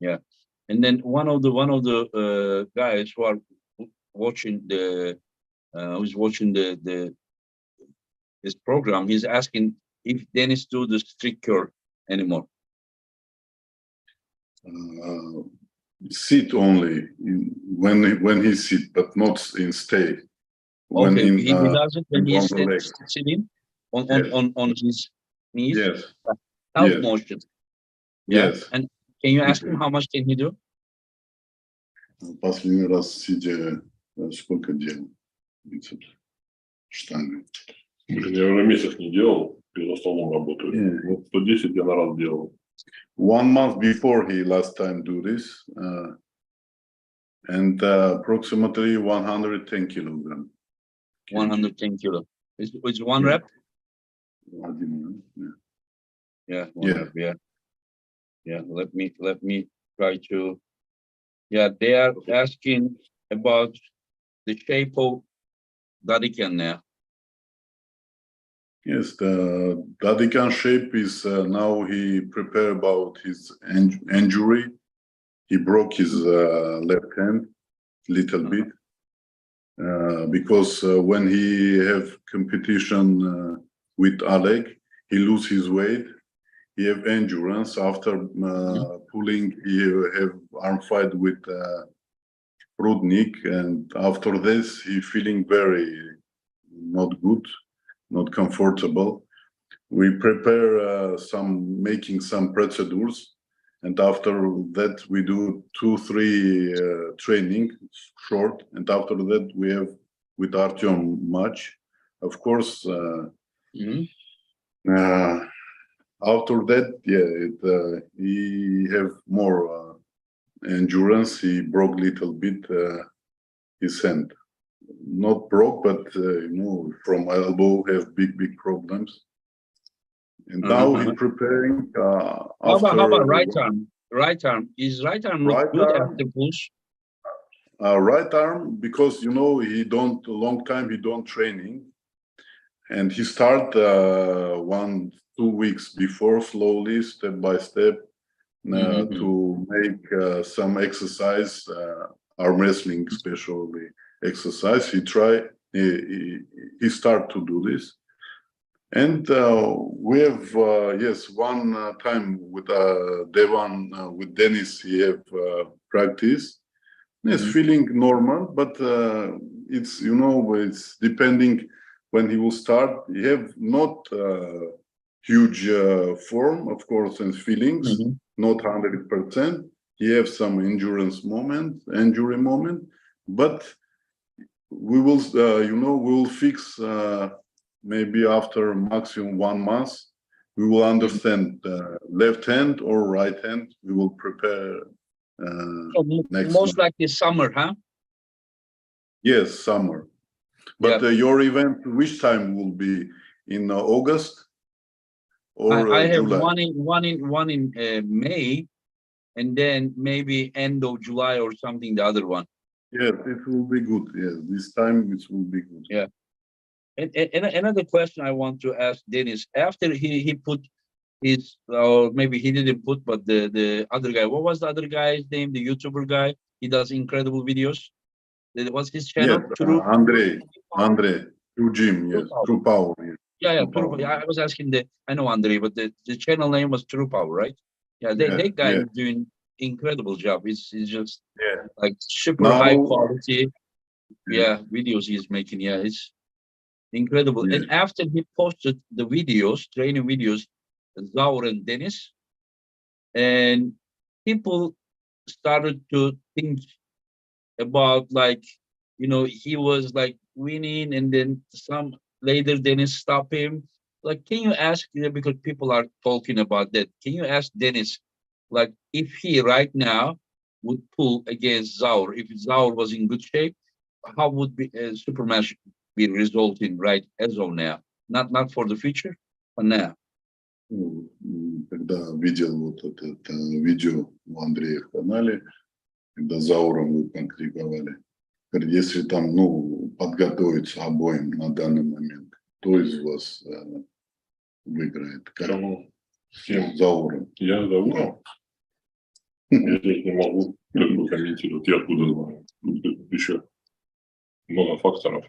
Yeah. And then one of the guys who are watching this program, he's asking if Denis do the strict curl anymore. Sit only when he sit, but not in stay. when Okay, in he does it when on he's the legs. sitting Yes. on his knees. Yes. Self Yes. motion. Yeah. Yes. And can you ask him how much can he do? Последний раз сидя, сколько делал бицепс, штангой? Блин, я уже месяц не делал, я за столом работаю. Вот 110 я на раз делал. 1 month before he last time do this, and approximately 110 kilogram. 110 kilo. It's one Yeah. rep? Один, yeah. Yeah, one Yeah. rep, yeah. Yeah, let me try to. Yeah, they are asking about the shape of Dadikan now. Yes, the Dadikan shape is now he prepare about his injury. He broke his left hand little bit because when he have competition with Oleg, he lose his weight. He have endurance after pulling. He have arm fight with Rudnik, and after this he feeling very not good, not comfortable. We prepare making some procedures, and after that we do 2-3 training short, and after that we have with Artyom match. Of course, after that, yeah, he have more endurance. He broke little bit his hand. Not broke, but from elbow have big problems. And now he's preparing How after about right arm? Right arm. Is right arm look good after push? Right arm, because he don't long time he don't training, and he start 1-2 weeks before, slowly, step by step, to make some exercise, arm wrestling especially exercise. He start to do this, and we have one time with Levan with Denis. He have practice. It's feeling normal, but it's it's depending when he will start. He have not huge form, of course, and feelings, not 100%. He have some injury moment, but we will, we will fix maybe after maximum 1 month. We will understand left hand or right hand. We will prepare. So most likely summer, huh? Yes, summer. But your event, which time will be in August or I have July? one in May, and then maybe end of July or something. The other one. Yes, it will be good. Yes, this time it will be good. Yeah. And another question I want to ask Denis, after he put his, or maybe he didn't put, but the other guy, what was the other guy's name? The YouTuber guy, he does incredible videos. What's his channel? Yes, Andre, True Gym, yes, True Power. Yes. Yeah, True Power. I was asking I know Andre, but the channel name was True Power, right? Yeah, that guy is doing incredible job. He's just like super high quality. Yeah, videos he's making. Yeah, it's incredible. And after he posted the videos, training videos, Zaur and Denis, and people started to think about he was like winning, and then some later Denis stopped him. Like, can you ask, because people are talking about that, can you ask Denis, like, if he right now would pull against Zaur, if Zaur was in good shape, how would be super match be resulting right as of now? Not for the future, but now. Когда видел вот это видео у Андрея в канале, когда Зауром вы конкретиковали, если там, подготовиться обоим на данный момент, кто из вас выиграет? С кем? Зауром. Я Зауром? Я здесь не могу комментировать. Я откуда знаю? Тут еще много факторов.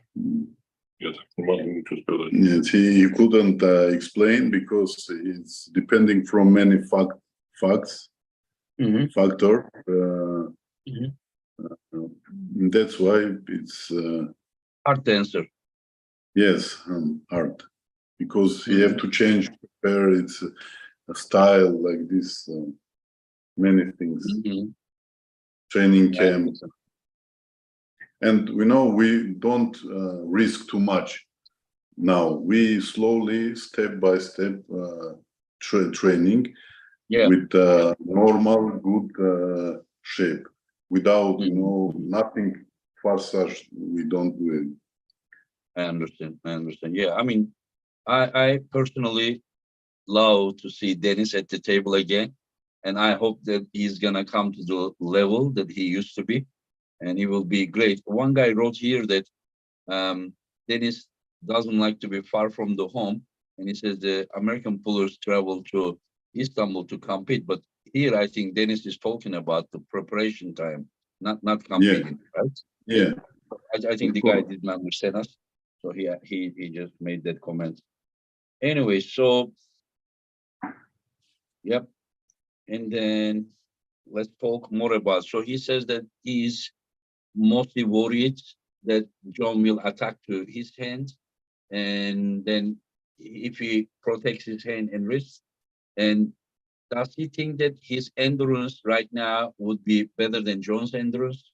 Я так не могу ничего сказать. Yes, he couldn't explain because it's depending from many facts, factor. That's why it's Hard to answer. Yes, hard. Because you have to change, prepare its style like this, many things. Training camp. And we know we don't risk too much now. We slowly, step by step, training with normal, good shape. Without, nothing far-fetched, we don't do it. I understand. Yeah, I mean, I personally love to see Denis at the table again. And I hope that he's going to come to the level that he used to be. And he will be great. One guy wrote here that Denis doesn't like to be far from the home. And he says the American pullers travel to Istanbul to compete. But here, I think Denis is talking about the preparation time, not competing, right? Yeah. I think the guy didn't understand us. So he just made that comment. Anyway, so, yep. And then let's talk more about, so he says that he's mostly worried that John will attack to his hand. And then if he protects his hand and wrist, and does he think that his endurance right now would be better than John's endurance?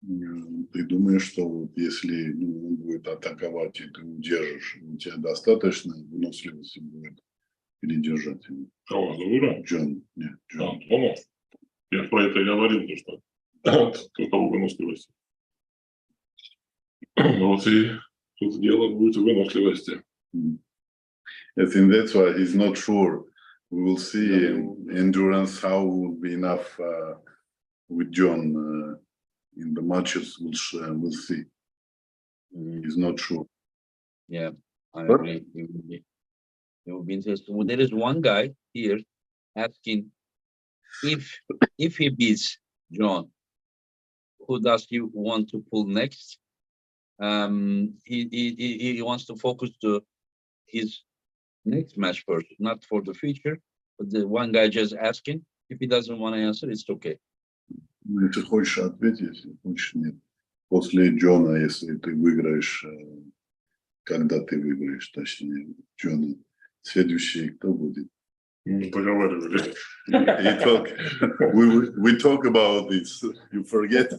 Ты думаешь, что вот если он будет атаковать, и ты удержишь, у тебя достаточно выносливости будет передержать его? Кого, Заура? Джон, нет, Джон. Тома? Я про это говорил, то что какого выносливости. Вот и тут дело будет в выносливости. I think that's why he's not sure. We will see endurance, how will be enough with John in the matches. We'll see. He's not sure. Yeah, I agree. It will be interesting. Well, there is one guy here asking if he beats John, who does he want to pull next? He wants to focus to his next match first, not for the future. But the one guy just asking. If he doesn't want to answer, it's okay. Если хочешь ответить, если хочешь нет. После Джона, если ты выиграешь, когда ты выиграешь, точнее, Джона, следующий кто будет? Мы поговаривали. We talk about this. You forget.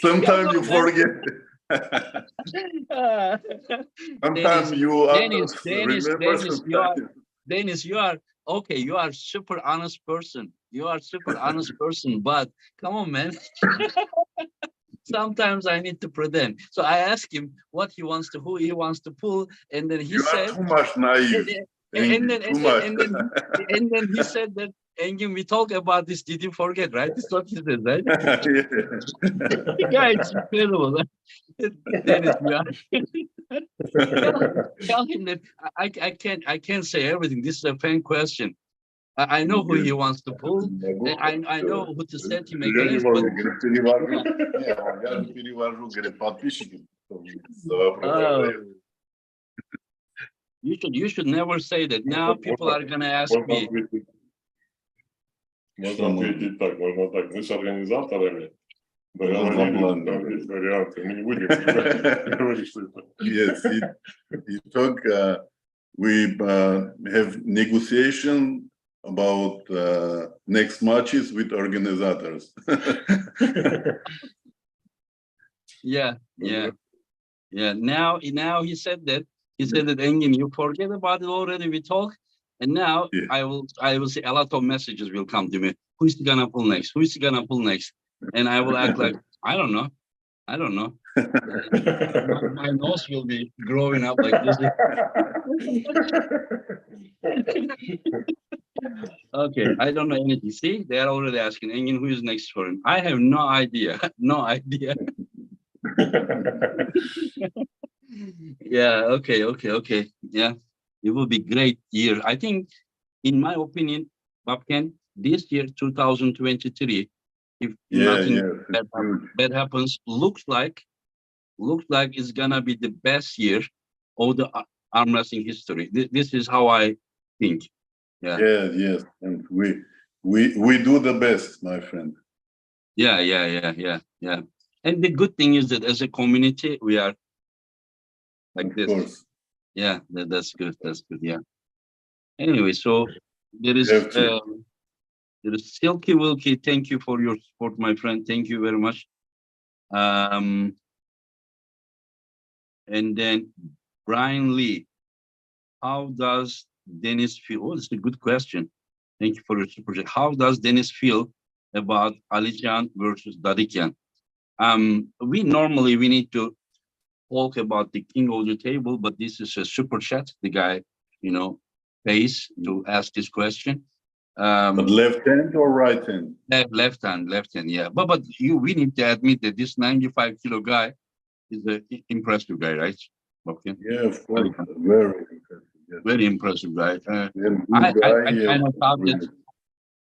Sometimes you forget. Sometimes you Denis, you are okay. You are super honest person. But come on, man. Sometimes I need to pretend. So I asked him what he wants to, who he wants to pull, and then he said, "Too much naive." And then he said that, Engin, we talk about this. Did you forget? Right? This is what he said, right? The guy is incredible. Denis, tell him that I can't say everything. This is a fan question. I know who he wants to pull. I know who to set him against. But... You should never say that. Now people are gonna ask me. Можно ответить так, мы с организаторами договорились, там есть варианты, мы не будем говорить, что это. Yes, he talk, we have negotiation about next matches with organizers. Yeah. Now he said that. He said that, Engin, you forget about it already. We talk, and now I will see a lot of messages will come to me. Who's gonna pull next? And I will act like I don't know. My nose will be growing up like this. Okay, I don't know anything. See, they are already asking, Engin, who is next for him? I have no idea. Yeah, okay. Yeah, it will be great year. I think, in my opinion, Babken, this year, 2023, if nothing bad happens, looks like it's gonna be the best year of the arm wrestling history. This is how I think. Yeah. Yes, and we do the best, my friend. Yeah. And the good thing is that as a community, we are like Of this. course. Yeah, that's good. That's good. Yeah. Anyway, so there is You have to. there is Silky Wilkie. Thank you for your support, my friend. Thank you very much. And then Brian Lee, how does Dennis feel? Oh, that's a good question. Thank you for your support. How does Dennis feel about Alican versus Dadikyan? We need to talk about the king of the table, but this is a super chat. The guy, pays to ask this question. But left hand or right hand? Left hand, yeah. But we need to admit that this 95 kilo guy is an impressive guy, right? Okay. Yeah, of course. Very impressive. Yes. Very impressive guy. And I good guy, kind of thought that really.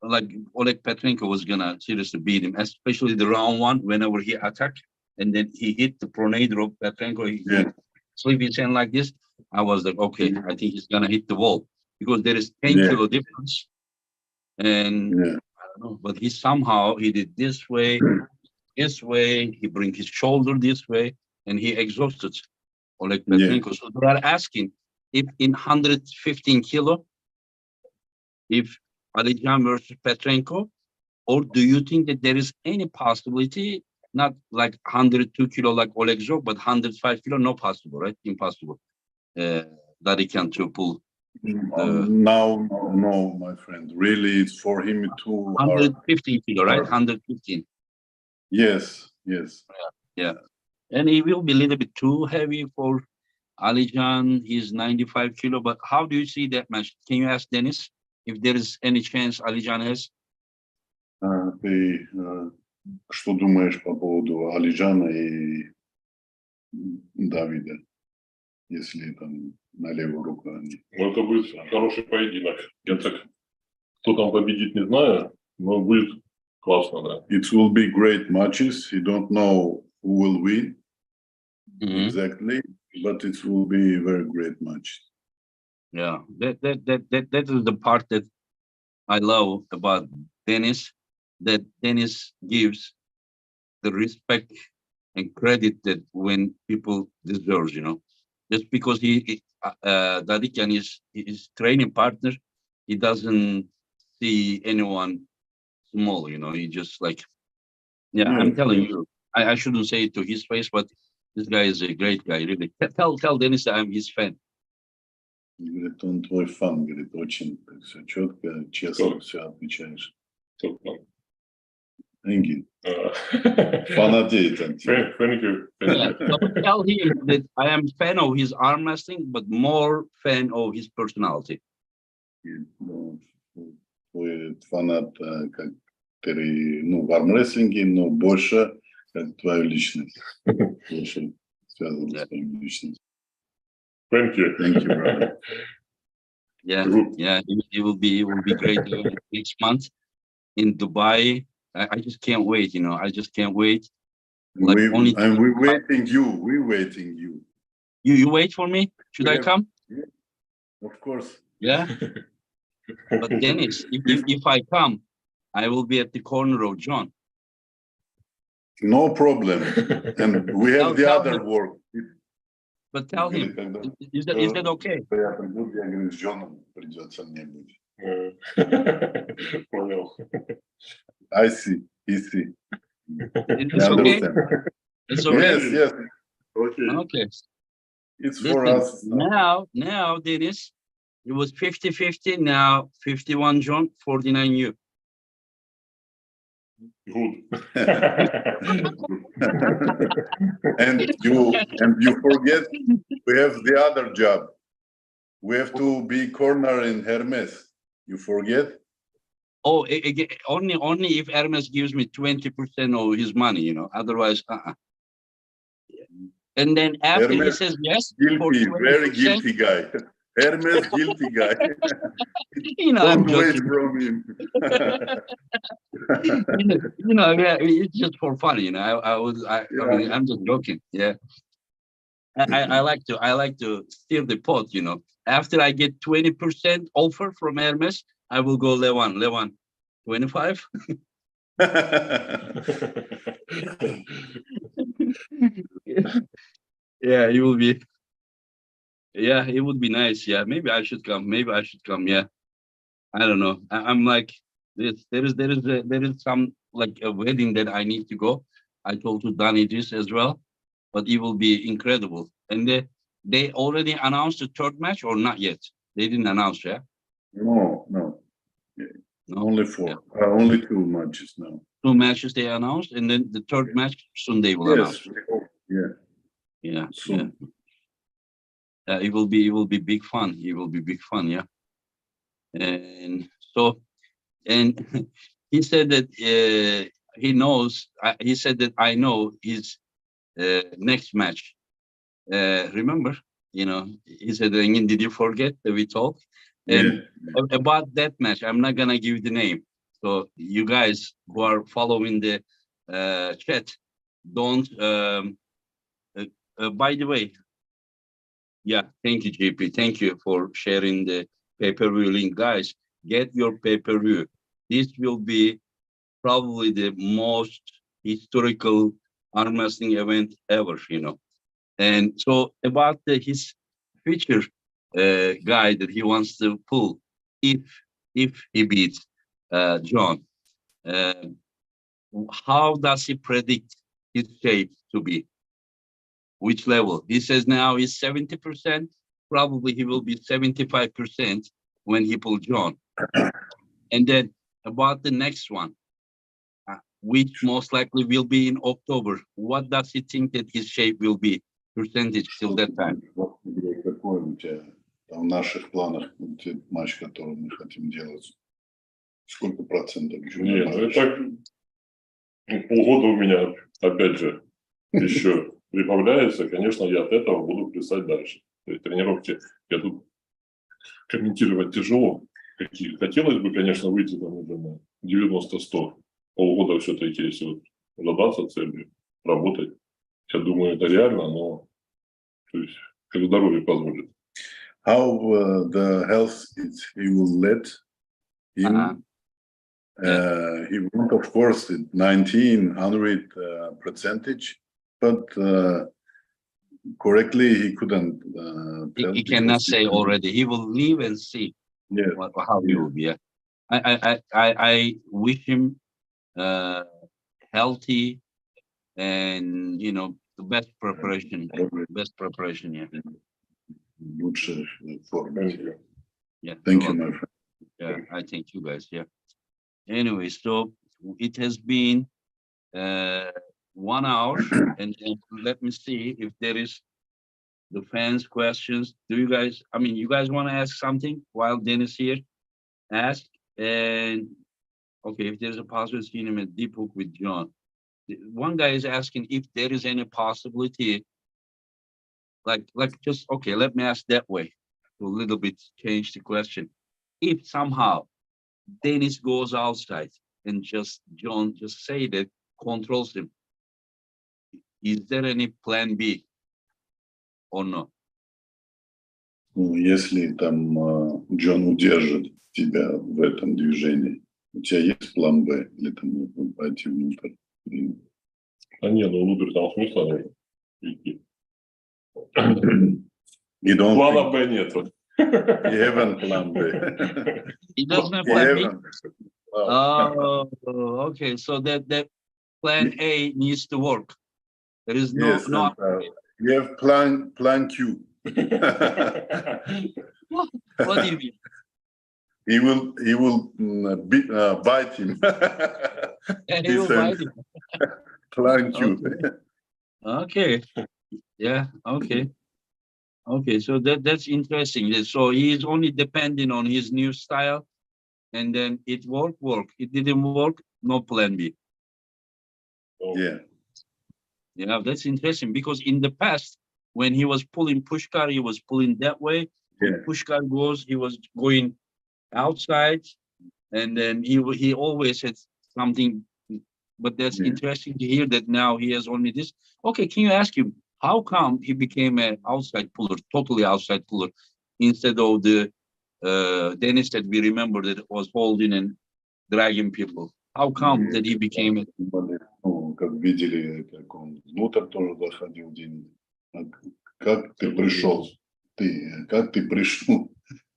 like Oleg Petrenko was gonna seriously beat him, especially the round one whenever he attacked and then he hit the pronator of Petrenko. He sleep his hand like this. I was like, okay, I think he's gonna hit the wall because there is 10 kilo difference. And I don't know, but he did this way, he bring his shoulder this way, and he exhausted Oleg Petrenko. So they are asking if in 115 kilo, if Alican versus Petrenko, or do you think that there is any possibility, not like 102 kilo like Oleg Zhok, but 105 kilo, no possible, right? Impossible. That he can to pull. Now, no, my friend. Really, it's for him to 115 kilo, right? 115. Yes. Yeah. And he will be a little bit too heavy for Alican. He's 95 kilo, but how do you see that match? Can you ask Denis if there is any chance Alican has? Ты что думаешь по поводу Алиджана и Давида, если там на левую руку они? Ну, это будет хороший поединок. Я так, кто там победит, не знаю, но будет классно, да. It will be great matches. You don't know who will win exactly, but it will be very great match. Yeah, that is the part that I love about Denis, that Denis gives the respect and credit that when people deserve, just because Dadikyan is his training partner, he doesn't see anyone small, he just like, I'm telling you, I shouldn't say it to his face, but this guy is a great guy, really. Tell Denis that I'm his fan. Говорит, он твой фан, говорит, очень все четко, честно все отвечаешь. Thank you. Фанатеет он. Thank you. Tell him that I am fan of his arm wrestling, but more fan of his personality. Твой фанат, который, в армрестлинге, но больше как твою личность. Больше связан с твоей личностью. Thank you. Thank you, brother. Yeah, it will be great next month in Dubai. I just can't wait, I just can't wait. Like we're waiting you. We're waiting you. You wait for me? Should I come? Yeah, of course. Yeah. But Denis, if I come, I will be at the corner of John. No problem. And we have the other work. But tell him, is that okay? Я приду, я говорю, с Джоном придется мне быть. Понял. I see. It's okay? It's okay? Yes. Okay. It's for us. Now, Denis, it was 50-50, now 51 John, 49 you. Good. and you forget we have the other job. We have to be corner in Hermes. You forget? Oh, again, only if Hermes gives me 20% of his money, Otherwise, And then after Hermes, he says yes, guilty, very guilty guy. Hermes, guilty guy. I'm Don't wait joking. from him. It's just for fun, I'm just joking. Yeah. I like to steer the pot, After I get 20% offer from Hermes, I will go Levan, 25. Yeah, it will be. Yeah, it would be nice. Yeah, maybe I should come. Maybe I should come. Yeah, I don't know. I'm like, there is some like a wedding that I need to go. I told to Danny this as well, but it will be incredible. And they already announced the third match or not yet? They didn't announce, yeah? No. No? Only four. Only 2 matches now. 2 matches they announced, and then the third match soon they will announce. Yes. Yeah. Yeah, Soon. yeah. It will be big fun. It will be big fun, yeah. And so, and he said that he knows. He said that I know his next match. Remember, he said, "Engin, did you forget that we talked?" And about that match, I'm not gonna give the name. So you guys who are following the chat, don't. By the way, yeah, thank you, JP. Thank you for sharing the pay-per-view link, guys. Get your pay-per-view. This will be probably the most historical arm wrestling event ever, And so about his future guy that he wants to pull, if he beats John, how does he predict his shape to be? Which level? He says now he's 70%. Probably he will be 75% when he pulls John. And then about the next one, which most likely will be in October. What does he think that his shape will be? Percentage till that time. Какой у тебя там в наших планах матч, который мы хотим делать? Сколько процентов? Нет, ну так полгода у меня, опять же, еще прибавляется. Конечно, я от этого буду плясать дальше. То есть тренировки я тут комментировать тяжело. Хотелось бы, конечно, выйти там уже на 90-100. Полгода все-таки, если вот задаться целью, работать. Я думаю, это реально, но то есть, как здоровье позволит. How the health he will let him. He won't, of course, 1900 percentage, but correctly he couldn't. He cannot say already. He will live and see how he will be. I wish him healthy and the best preparation. Yeah. Лучше форме. Yeah. Thank you, my friend. Yeah, I thank you guys. Yeah. Anyway, so it has been 1 hour, and let me see if there is the fans' questions. Do you guys? I mean, you guys want to ask something while Dennis here? Ask. And okay, if there's a possibility seeing him at Deep Hook with John. One guy is asking if there is any possibility, like just okay. Let me ask that way to a little bit change the question. If somehow Dennis goes outside and John just say that controls him, is there any plan B or no? Ну, если там Джон удержит тебя в этом движении, у тебя есть план Б или там нужно пойти внутрь? А нет, ну внутрь там смысла нет идти. Плана Б нет. Even plan B. He doesn't have plan B? Oh, okay. So that plan A needs to work. There is no. Yes, no. We have plan Q. What do you mean? He will bite him. He will bite him. Plan Q. Okay. Yeah. Okay. Okay. So that's interesting. So he is only depending on his new style, and then it work. It didn't work. No plan B. Yeah. Yeah, that's interesting because in the past, when he was pulling Pushkar, he was pulling that way. Yeah. When Pushkar goes, he was going outside, and then he always had something. But that's interesting to hear that now he has only this. Okay, can you ask him how come he became an outside puller, totally outside puller, instead of the Dennis that we remember that was holding and dragging people? How come that he became it? Ну, как видели, как он внутрь тоже заходил, Денис. Как ты пришел? Как ты пришел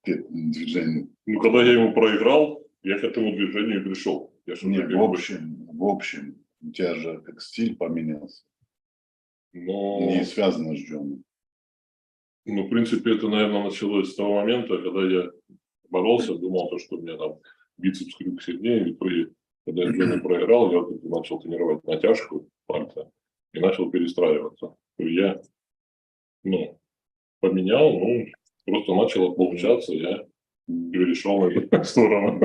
к этому движению? Ну, когда я ему проиграл, я к этому движению и пришел. Я Не, в общем, у тебя же как стиль поменялся. Но... Не связано с Джоном. Ну, в принципе, это, наверное, началось с того момента, когда я боролся, думал, что у меня там бицепс крюк сильнее, и когда я Джона проиграл, я вот начал тренировать натяжку пальца и начал перестраиваться. Я, поменял, просто начало получаться, я перешел на эту сторону.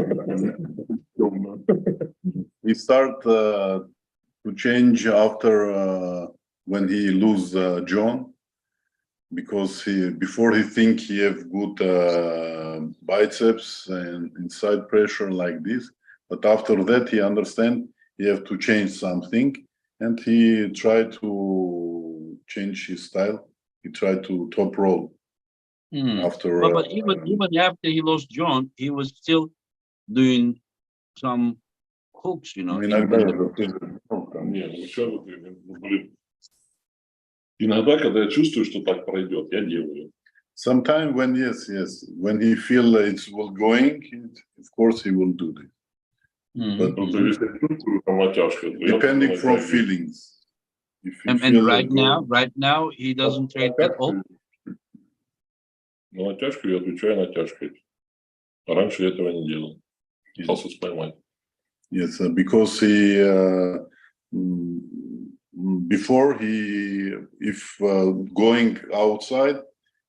He start to change after when he lose John, because before he think he have good biceps and inside pressure like this, but after that he understand he have to change something, and he try to change his style. He tried to top roll after. But even after he lost John, he was still doing some hooks, Иногда иногда, когда я чувствую, что так пройдет, я делаю. Sometimes when when he feel it's will going, of course he will do this. But depending from feelings. And right now he doesn't train at all. На натяжку я отвечаю натяжкой. А раньше я этого не делал. Пытался споймать. Yes, because he before if going outside,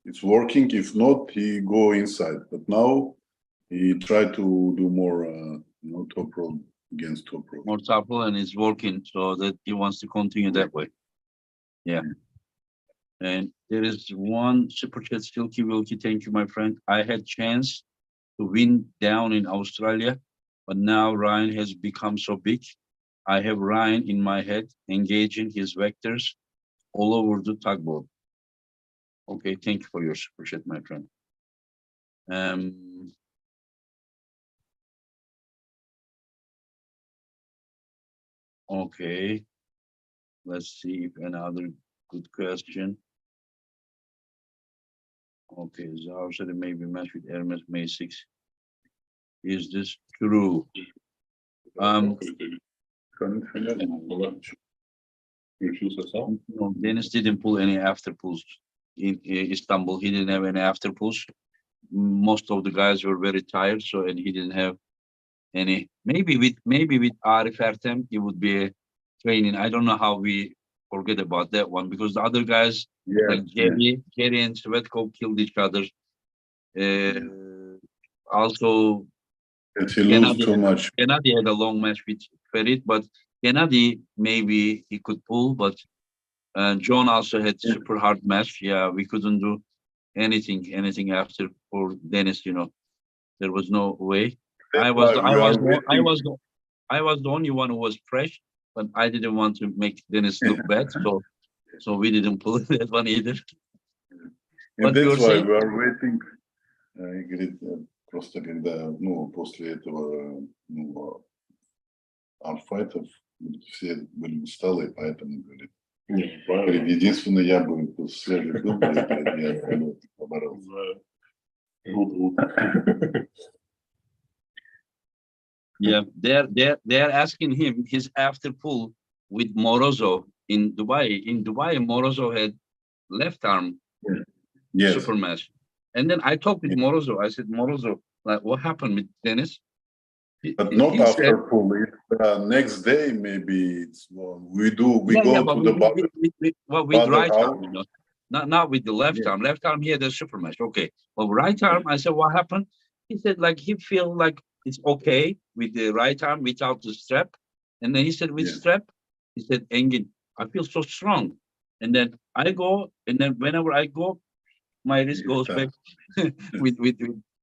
it's working. If not, he go inside. But now he try to do more top roll against top roll. More top roll, and it's working, so that he wants to continue that way. Yeah. And there is one super chat, Silky Wilkie. Thank you, my friend. I had chance to win down in Australia, but now Ryan has become so big. I have Ryan in my head, engaging his vectors all over the tugboat. Okay, thank you for your super chat, my friend. Okay, let's see if another good question. Okay, Zahar said it may be matched with Hermes May 6. Is this true? No, Denis didn't pull any after pulls in Istanbul. He didn't have any after pulls. Most of the guys were very tired, and he didn't have any. Maybe with Arif Ertem, he would be training. I don't know how we forget about that one, because the other guys like Jerry and Svetkov killed each other. Also, he lose too much. Gennady had a long match with Ferit, but Gennady maybe he could pull, but John also had super hard match. Yeah, we couldn't do anything after for Denis. There was no way. I was the only one who was fresh, but I didn't want to make Denis look bad, so we didn't pull that one either. And that's why we are waiting. Говорит, просто когда, после этого, армфайтов все были усталые, поэтому, говорит, единственное, я был свежий был, я поборолся. Yeah, they're asking him his after pull with Morozov in Dubai. In Dubai, Morozov had left arm super match. And then I talked with Morozov. I said, Morozov, like, what happened with Denis? But not after pull. Next day, maybe it's we go to the bottom. With right arm, not with the left arm. Left arm, he had a super match. Okay. But right arm, I said, what happened? He said, like, he feel like it's okay with the right arm without the strap. And then he said, with strap, he said, Engin, I feel so strong. And then I go, and then whenever I go, my wrist goes back with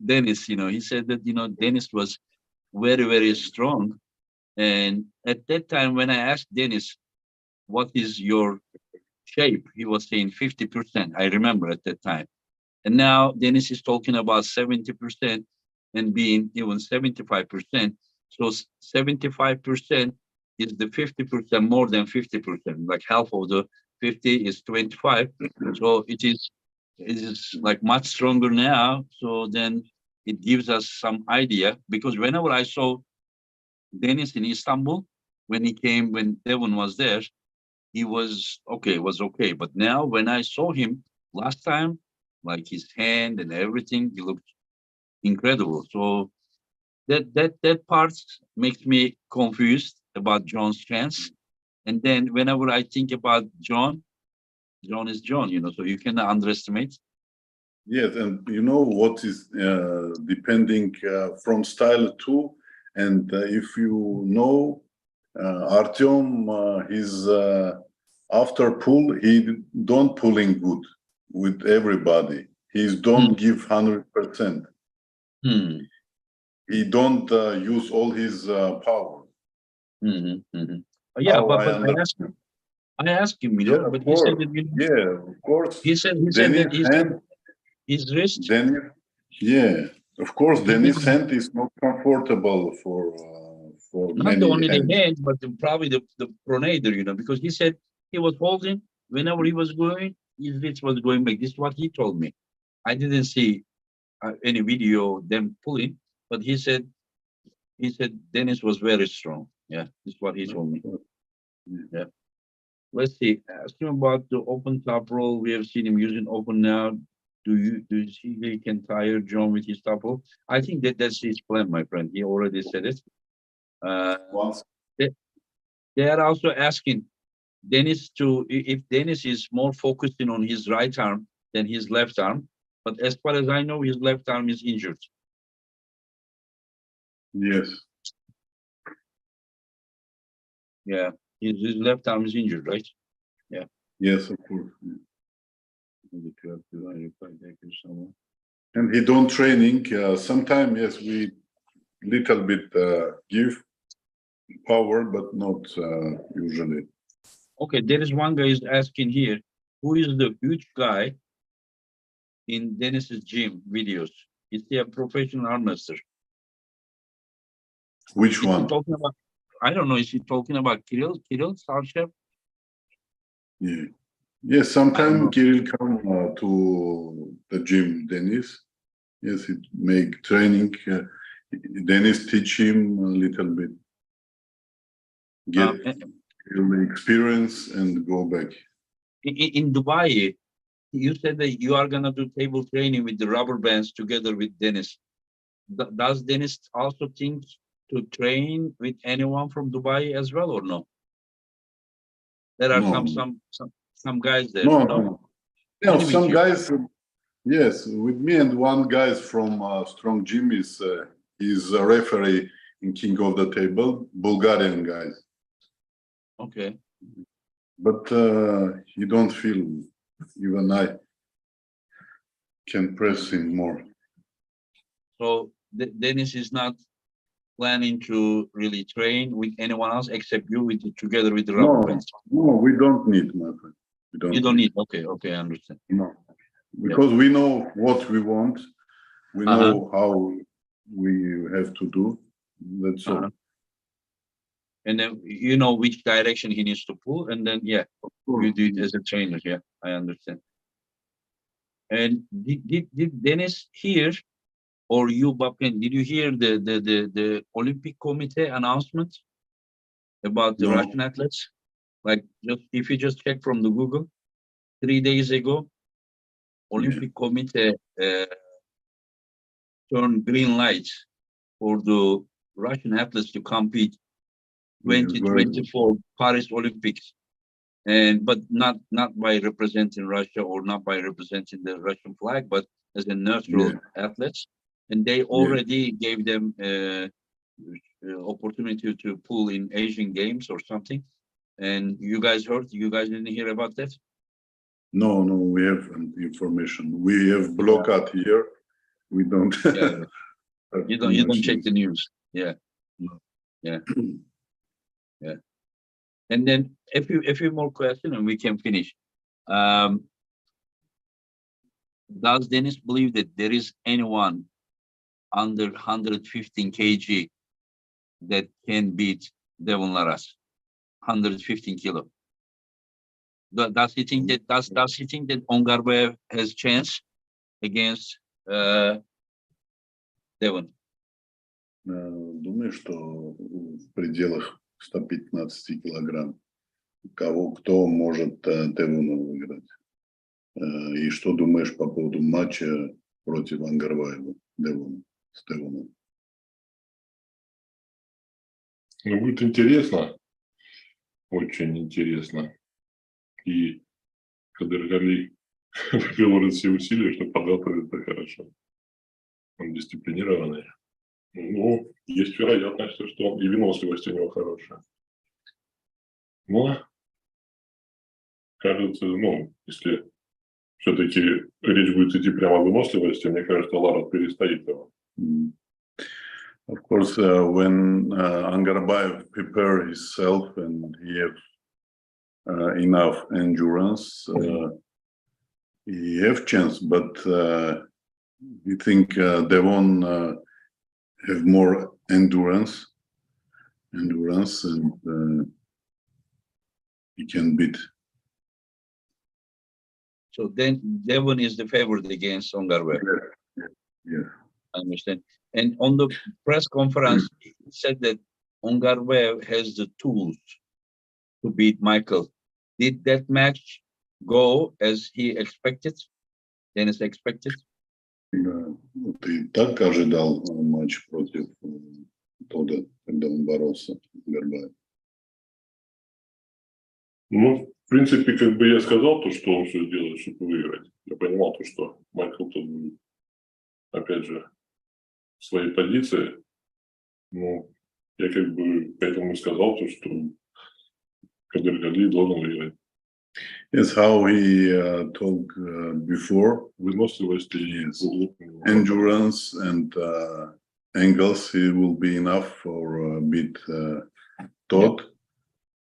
Denis. He said that, Denis was very, very strong. And at that time, when I asked Denis, what is your shape? He was saying 50%. I remember at that time. And now Denis is talking about 70% and being even 75%. So 75% is the 50%, more than 50%. Like half of the 50 is 25. So it is like much stronger now. So then it gives us some idea, because whenever I saw Denis in Istanbul, when he came, when Levan was there, he was okay. But now when I saw him last time, like his hand and everything, he looked incredible. So that part makes me confused about John's chance. And then whenever I think about John is John, so you cannot underestimate. Yes, and you know what is depending from style too. And if you know Artyom, his after pull, he don't pulling good with everybody. He don't give 100%. He don't use all his power. Yeah, How but I I asked him, Yeah, but of he said course. that, Yeah, of course. he said Denis that hand, his wrist. Denis, yeah, of course. he Denis' didn't- hand is not comfortable for Not the many only the hands. hand, but probably the pronator, because he said he was holding whenever he was going, his wrist was going back. This is what he told me. I didn't see any video of them pulling, but he said Dennis was very strong. Yeah, this is what he told me. Yeah. Let's see. Ask him about the open top roll. We have seen him using open now. Do you see he can tire John with his top roll? I think that's his plan, my friend. He already said it. Once, They are also asking Dennis if Dennis is more focusing on his right arm than his left arm. But as far as I know, his left arm is injured. yes, Yeah, his left arm is injured, right? Yeah. yes, of course. And he don't training. Sometimes, yes, we little bit give power, but not usually. Okay, there is one guy is asking here, who is the huge guy in Dennis's gym videos? Is he a professional arm wrestler? Which Is he one? talking about? I don't know. Is he talking about Kirill Salchev? Yeah. Yes, sometimes Kirill come to the gym, Denis. Yes, it make training. Denis teach him a little bit. Get experience and go back. In Dubai, you said that you are gonna do table training with the rubber bands together with Dennis. Does Dennis also think to train with anyone from Dubai as well, or no? There are No, some guys there. no, No, no. No, only with some you. guys. Yes, with me and one guy from Strong Gym is he's a referee in King of the Table, Bulgarian guys. Okay. But he don't feel even I can press him more. So Dennis is not planning to really train with anyone else except you together with the rubber bands. No, we don't need, my friend. You don't need. Okay, I understand. No, because we know what we want. We know how we have to do. That's all. And then you know which direction he needs to pull, and then you do it as a trainer. Yeah, I understand. And did Dennis hear, or you, Bapen, did you hear the Olympic Committee announcement about the Russian athletes? Like, just if you just check from the Google, 3 days ago, Olympic Committee turned green lights for the Russian athletes to compete 2024 Paris Olympics, but not by representing Russia or not by representing the Russian flag, but as a neutral athletes, and they already gave them opportunity to pull in Asian Games or something. And you guys heard? You guys didn't hear about that? No, we have information. We have blockade here. We don't. You don't check the news. Yeah. And then a few more questions and we can finish. Does Dennis believe that there is anyone under 115 kg that can beat Devon Larraz, 115 kilo. Does he think that Ongarbayev has chance against Devon? Думаю, что в пределах 115 килограмм кто может Девона выиграть? И что думаешь по поводу матча против Онгарбаева, с Девоном? Ну, будет интересно, очень интересно. И Кадыргали приложит все усилия, чтобы подготовить это хорошо. Он дисциплинированный. Ну, есть вероятность, что и выносливость у него хорошая. Но, кажется, ну, если все-таки речь будет идти прямо о выносливости, мне кажется, Ларат перестоит его. Of course, when Ongarbayev prepare himself and he have enough endurance, he have chance, but we think Devon have more endurance, and he can beat. So then Devon is the favorite against Ongarbayev. Yeah. I understand. And on the press conference, he said that Ongarbayev has the tools to beat Michael. Did that match go as he expected? Denis expected? Да. Ты так ожидал матч против Тода, когда он боролся с Горбаевым? Ну, в принципе, как бы я сказал то, что он все сделает, чтобы выиграть. Я понимал то, что Майкл тут, опять же, в своей позиции. Ну, я как бы поэтому и сказал то, что Кадыргали должен выиграть. Yes, how he talked before, Выносливость и endurance and angles, he will be enough for beat Todd.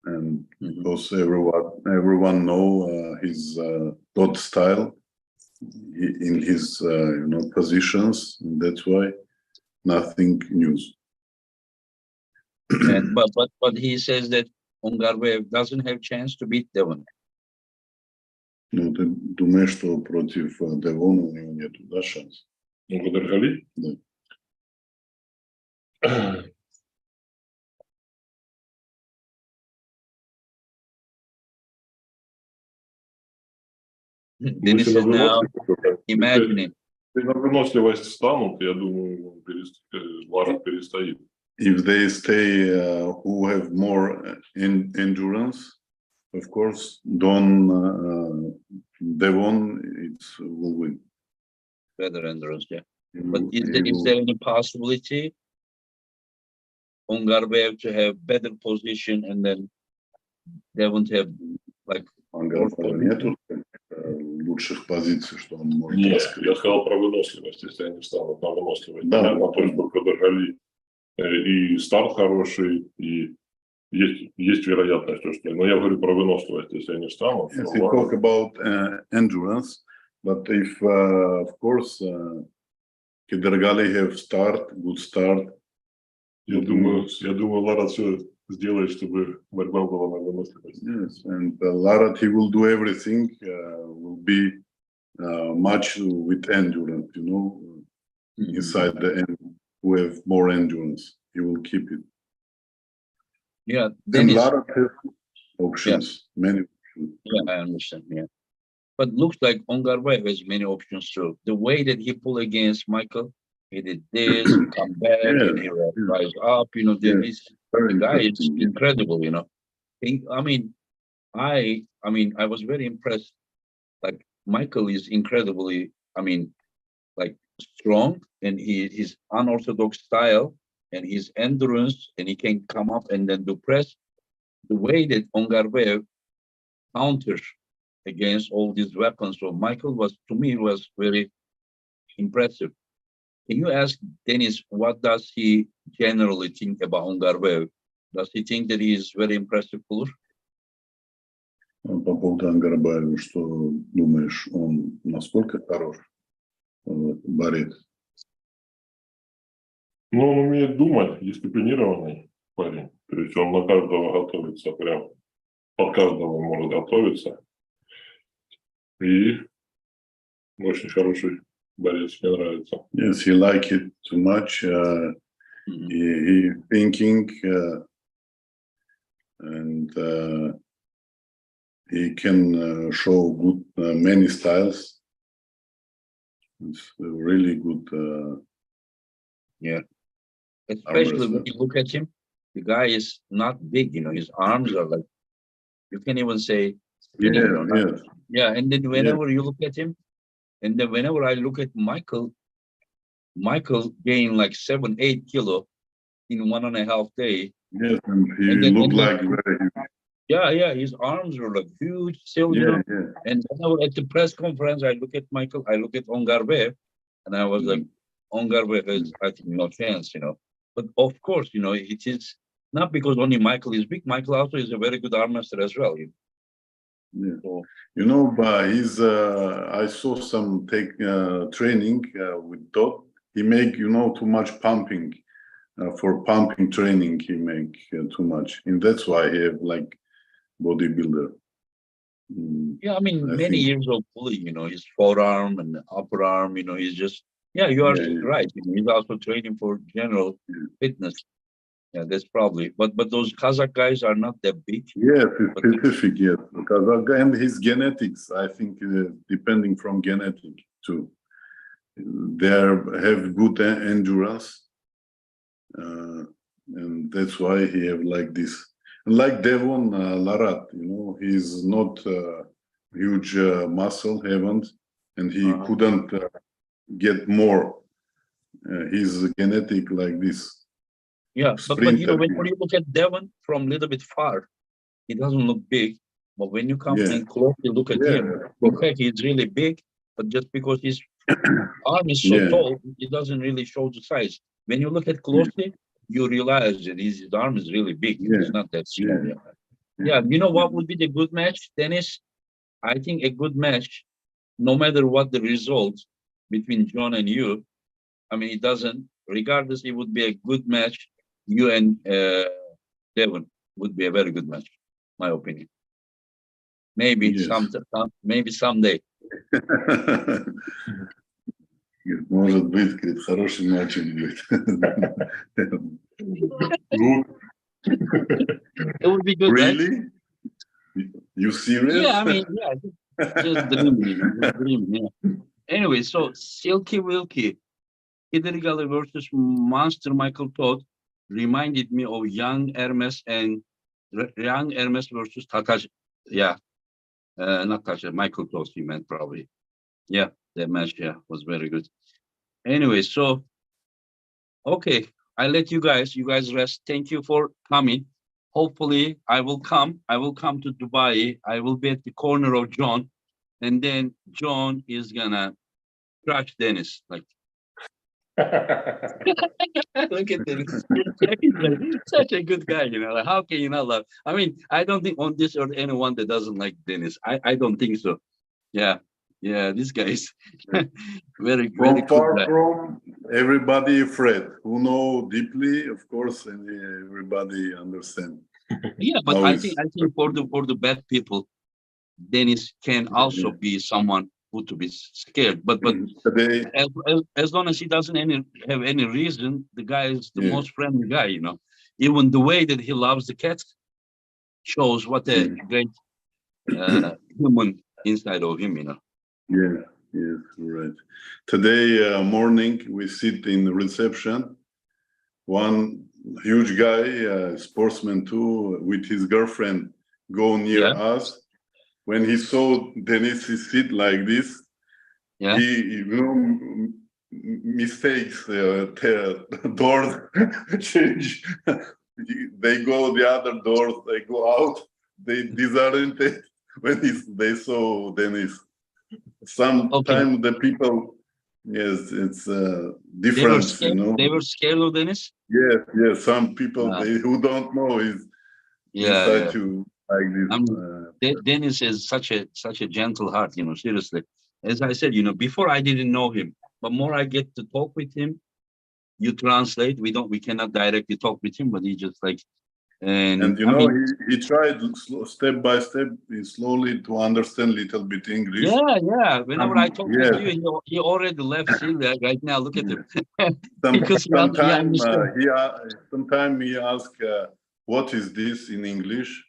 And because everyone know his Todd style in his positions, and that's why nothing news. And, but he says that Ongarbayev doesn't have chance to beat Devon. Ну, ты думаешь, что против Девона у него нету, да, шанс? Ну, Кадыргали? Да. Denis is now imagining. Если на выносливость станут, я думаю, Ларат перестоит. If they stay who have more endurance, of course, Devon will win. Better endurance, yeah. But is there any possibility Ongarbayev to have better position and then Devon to have like нету лучших позиций, что он может Нет, раскрыть. я сказал про выносливость, если они встанут на выносливость. Да. Понятно, то, что Кадыргали и старт хороший, и есть вероятность, что... Но я говорю про выносливость, если они встанут. Yes, we talk about endurance, but if, of course, Кадыргали have good start. Я думаю, Ларат все сделает, чтобы борьба была на выносливость. Yes, and Larat, he will do everything, will be much with endurance, inside the end, who have more endurance, he will keep it. Yeah, Then Larat has options, many options. Yeah, I understand, yeah. But looks like Ongarbayev has many options too. The way that he pulled against Michael, he did this, come back, and he rise up, this guy is incredible, I was very impressed. Like Michael is incredibly, like strong, and his unorthodox style and his endurance, and he can come up and then do press. The way that Ongarbayev counters against all these weapons from Michael was very impressive. Can you ask Denis, what does he generally think about Ongarbayev? Does he think that he is very impressive puller? По поводу Онгарбаева, что думаешь, он насколько хорош борец? Но он умеет думать, дисциплинированный парень. То есть он на каждого готовится, прям под каждого может готовиться. И очень хороший борец, мне нравится. Yes, he like it too much. He thinking and he can show good many styles. It's a really good. Yeah. Especially when you look at him, the guy is not big, his arms are like, you can even say skinny, Yeah, and then whenever you look at him, and then whenever I look at Michael gained like 7-8 kilo in 1.5 days. Yes, and he looked like very huge. Yeah, his arms were like huge still, And whenever at the press conference, I look at Michael, I look at Ongarve, and I was like, Ongarve has, I think, no chance, But of course, it is not because only Michael is big. Michael also is a very good arm master as well. Yeah. So, but he's. I saw some training with Todd. He make too much pumping. For pumping training, he make too much, and that's why he have like bodybuilder. Yeah, I mean, many years of Willie, his forearm and upper arm, he's just. Yeah, you are right. He's also training for general fitness. Yeah, that's probably. But those Kazakh guys are not that big. Yes, it's specific. Yes, Kazakh and his genetics. I think depending from genetic too. They have good endurance, and that's why he have like this. And like Devon Larat, he's not huge muscle, haven't, and he couldn't get more. He's genetic like this. Yeah, but when you look at Devon from a little bit far, he doesn't look big. But when you come and closely look at him, in fact, he's really big. But just because his arm is so tall, it doesn't really show the size. When you look at closely, you realize that his arm is really big. It's not that small. Yeah, you know what would be the good match, Dennis? I think a good match, no matter what the result between John and you, I mean, it doesn't, regardless, it would be a good match. You and Devon would be a very good match, my opinion. Maybe maybe someday. Может быть, говорит, хорошим матчем будет. It would be good, Really? Right? You serious? Yeah, I mean, just dreaming, Anyway, so Silky Wilkie, Hidrigali versus Monster Michael Todd reminded me of young Hermes versus Takashi. Yeah, not Takashi, Michael Todd, he meant probably. Yeah, that match, was very good. Anyway, so, okay, I let you guys rest. Thank you for coming. Hopefully, I will come to Dubai. I will be at the corner of John, and then John is gonna crush Dennis. Like, look at Dennis. Such a good guy, Like, how can you not love? I mean, I don't think on this earth anyone that doesn't like Dennis. I don't think so. Yeah, this guy is very cool guy. From everybody, Fred, who know deeply, of course, and everybody understand. Yeah, but I think for the bad people, Dennis can also be someone who to be scared. But today, as long as he doesn't have any reason, the guy is the most friendly guy. Even the way that he loves the cats shows what a great human inside of him. Yeah, yes, right. Today morning we sit in the reception. One huge guy, sportsman too, with his girlfriend, go near us. When he saw Denis sit like this, he mistakes doors change. They go the other doors. They go out. They disoriented when they saw Denis. Sometimes the people, it's different, They were scared of Dennis? Yes. Some people who don't know is inside to like this. Dennis is such a gentle heart, seriously. As I said, before I didn't know him, but more I get to talk with him, you translate. We cannot directly talk with him, but he just like, and you I know, mean, he tried step by step, slowly to understand little bit English. yeah. Whenever I talk yes. with you, he already left Syria right now. Look at him. Because he Sometimes understood. sometime he ask, what is this in English?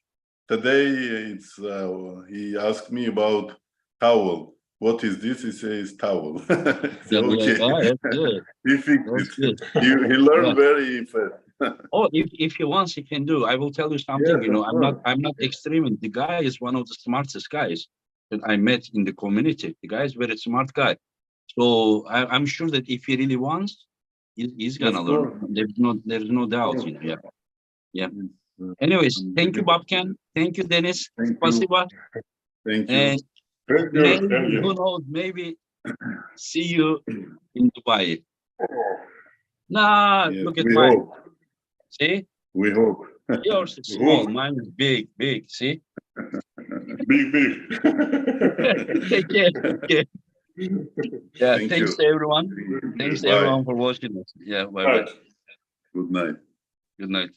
Today it's he asked me about towel. What is this? He says towel. So, okay. That's good. He fixed That's it. good. He learned very fast. Oh, if he wants, he can do. I will tell you something. Yes, You know, of course. I'm not extreme. The guy is one of the smartest guys that I met in the community. The guy is very smart guy. So I'm sure that if he really wants, he's gonna Of learn. course. There's no doubt. You know, yeah. It's, Anyways, thank you, unbelievable. Babkan. Thank you, Denis. Thank you. Spasiba. Thank you. And Thank you. maybe, Thank you. who knows, maybe see you in Dubai. Nah, Yes, look at we mine. hope. See? We hope. Yours is small, Good. mine is big. See? Big. Take care. Yeah, Thank thanks you. to everyone. Thanks to Bye. everyone for watching us. Yeah, bye. Good night. Good night.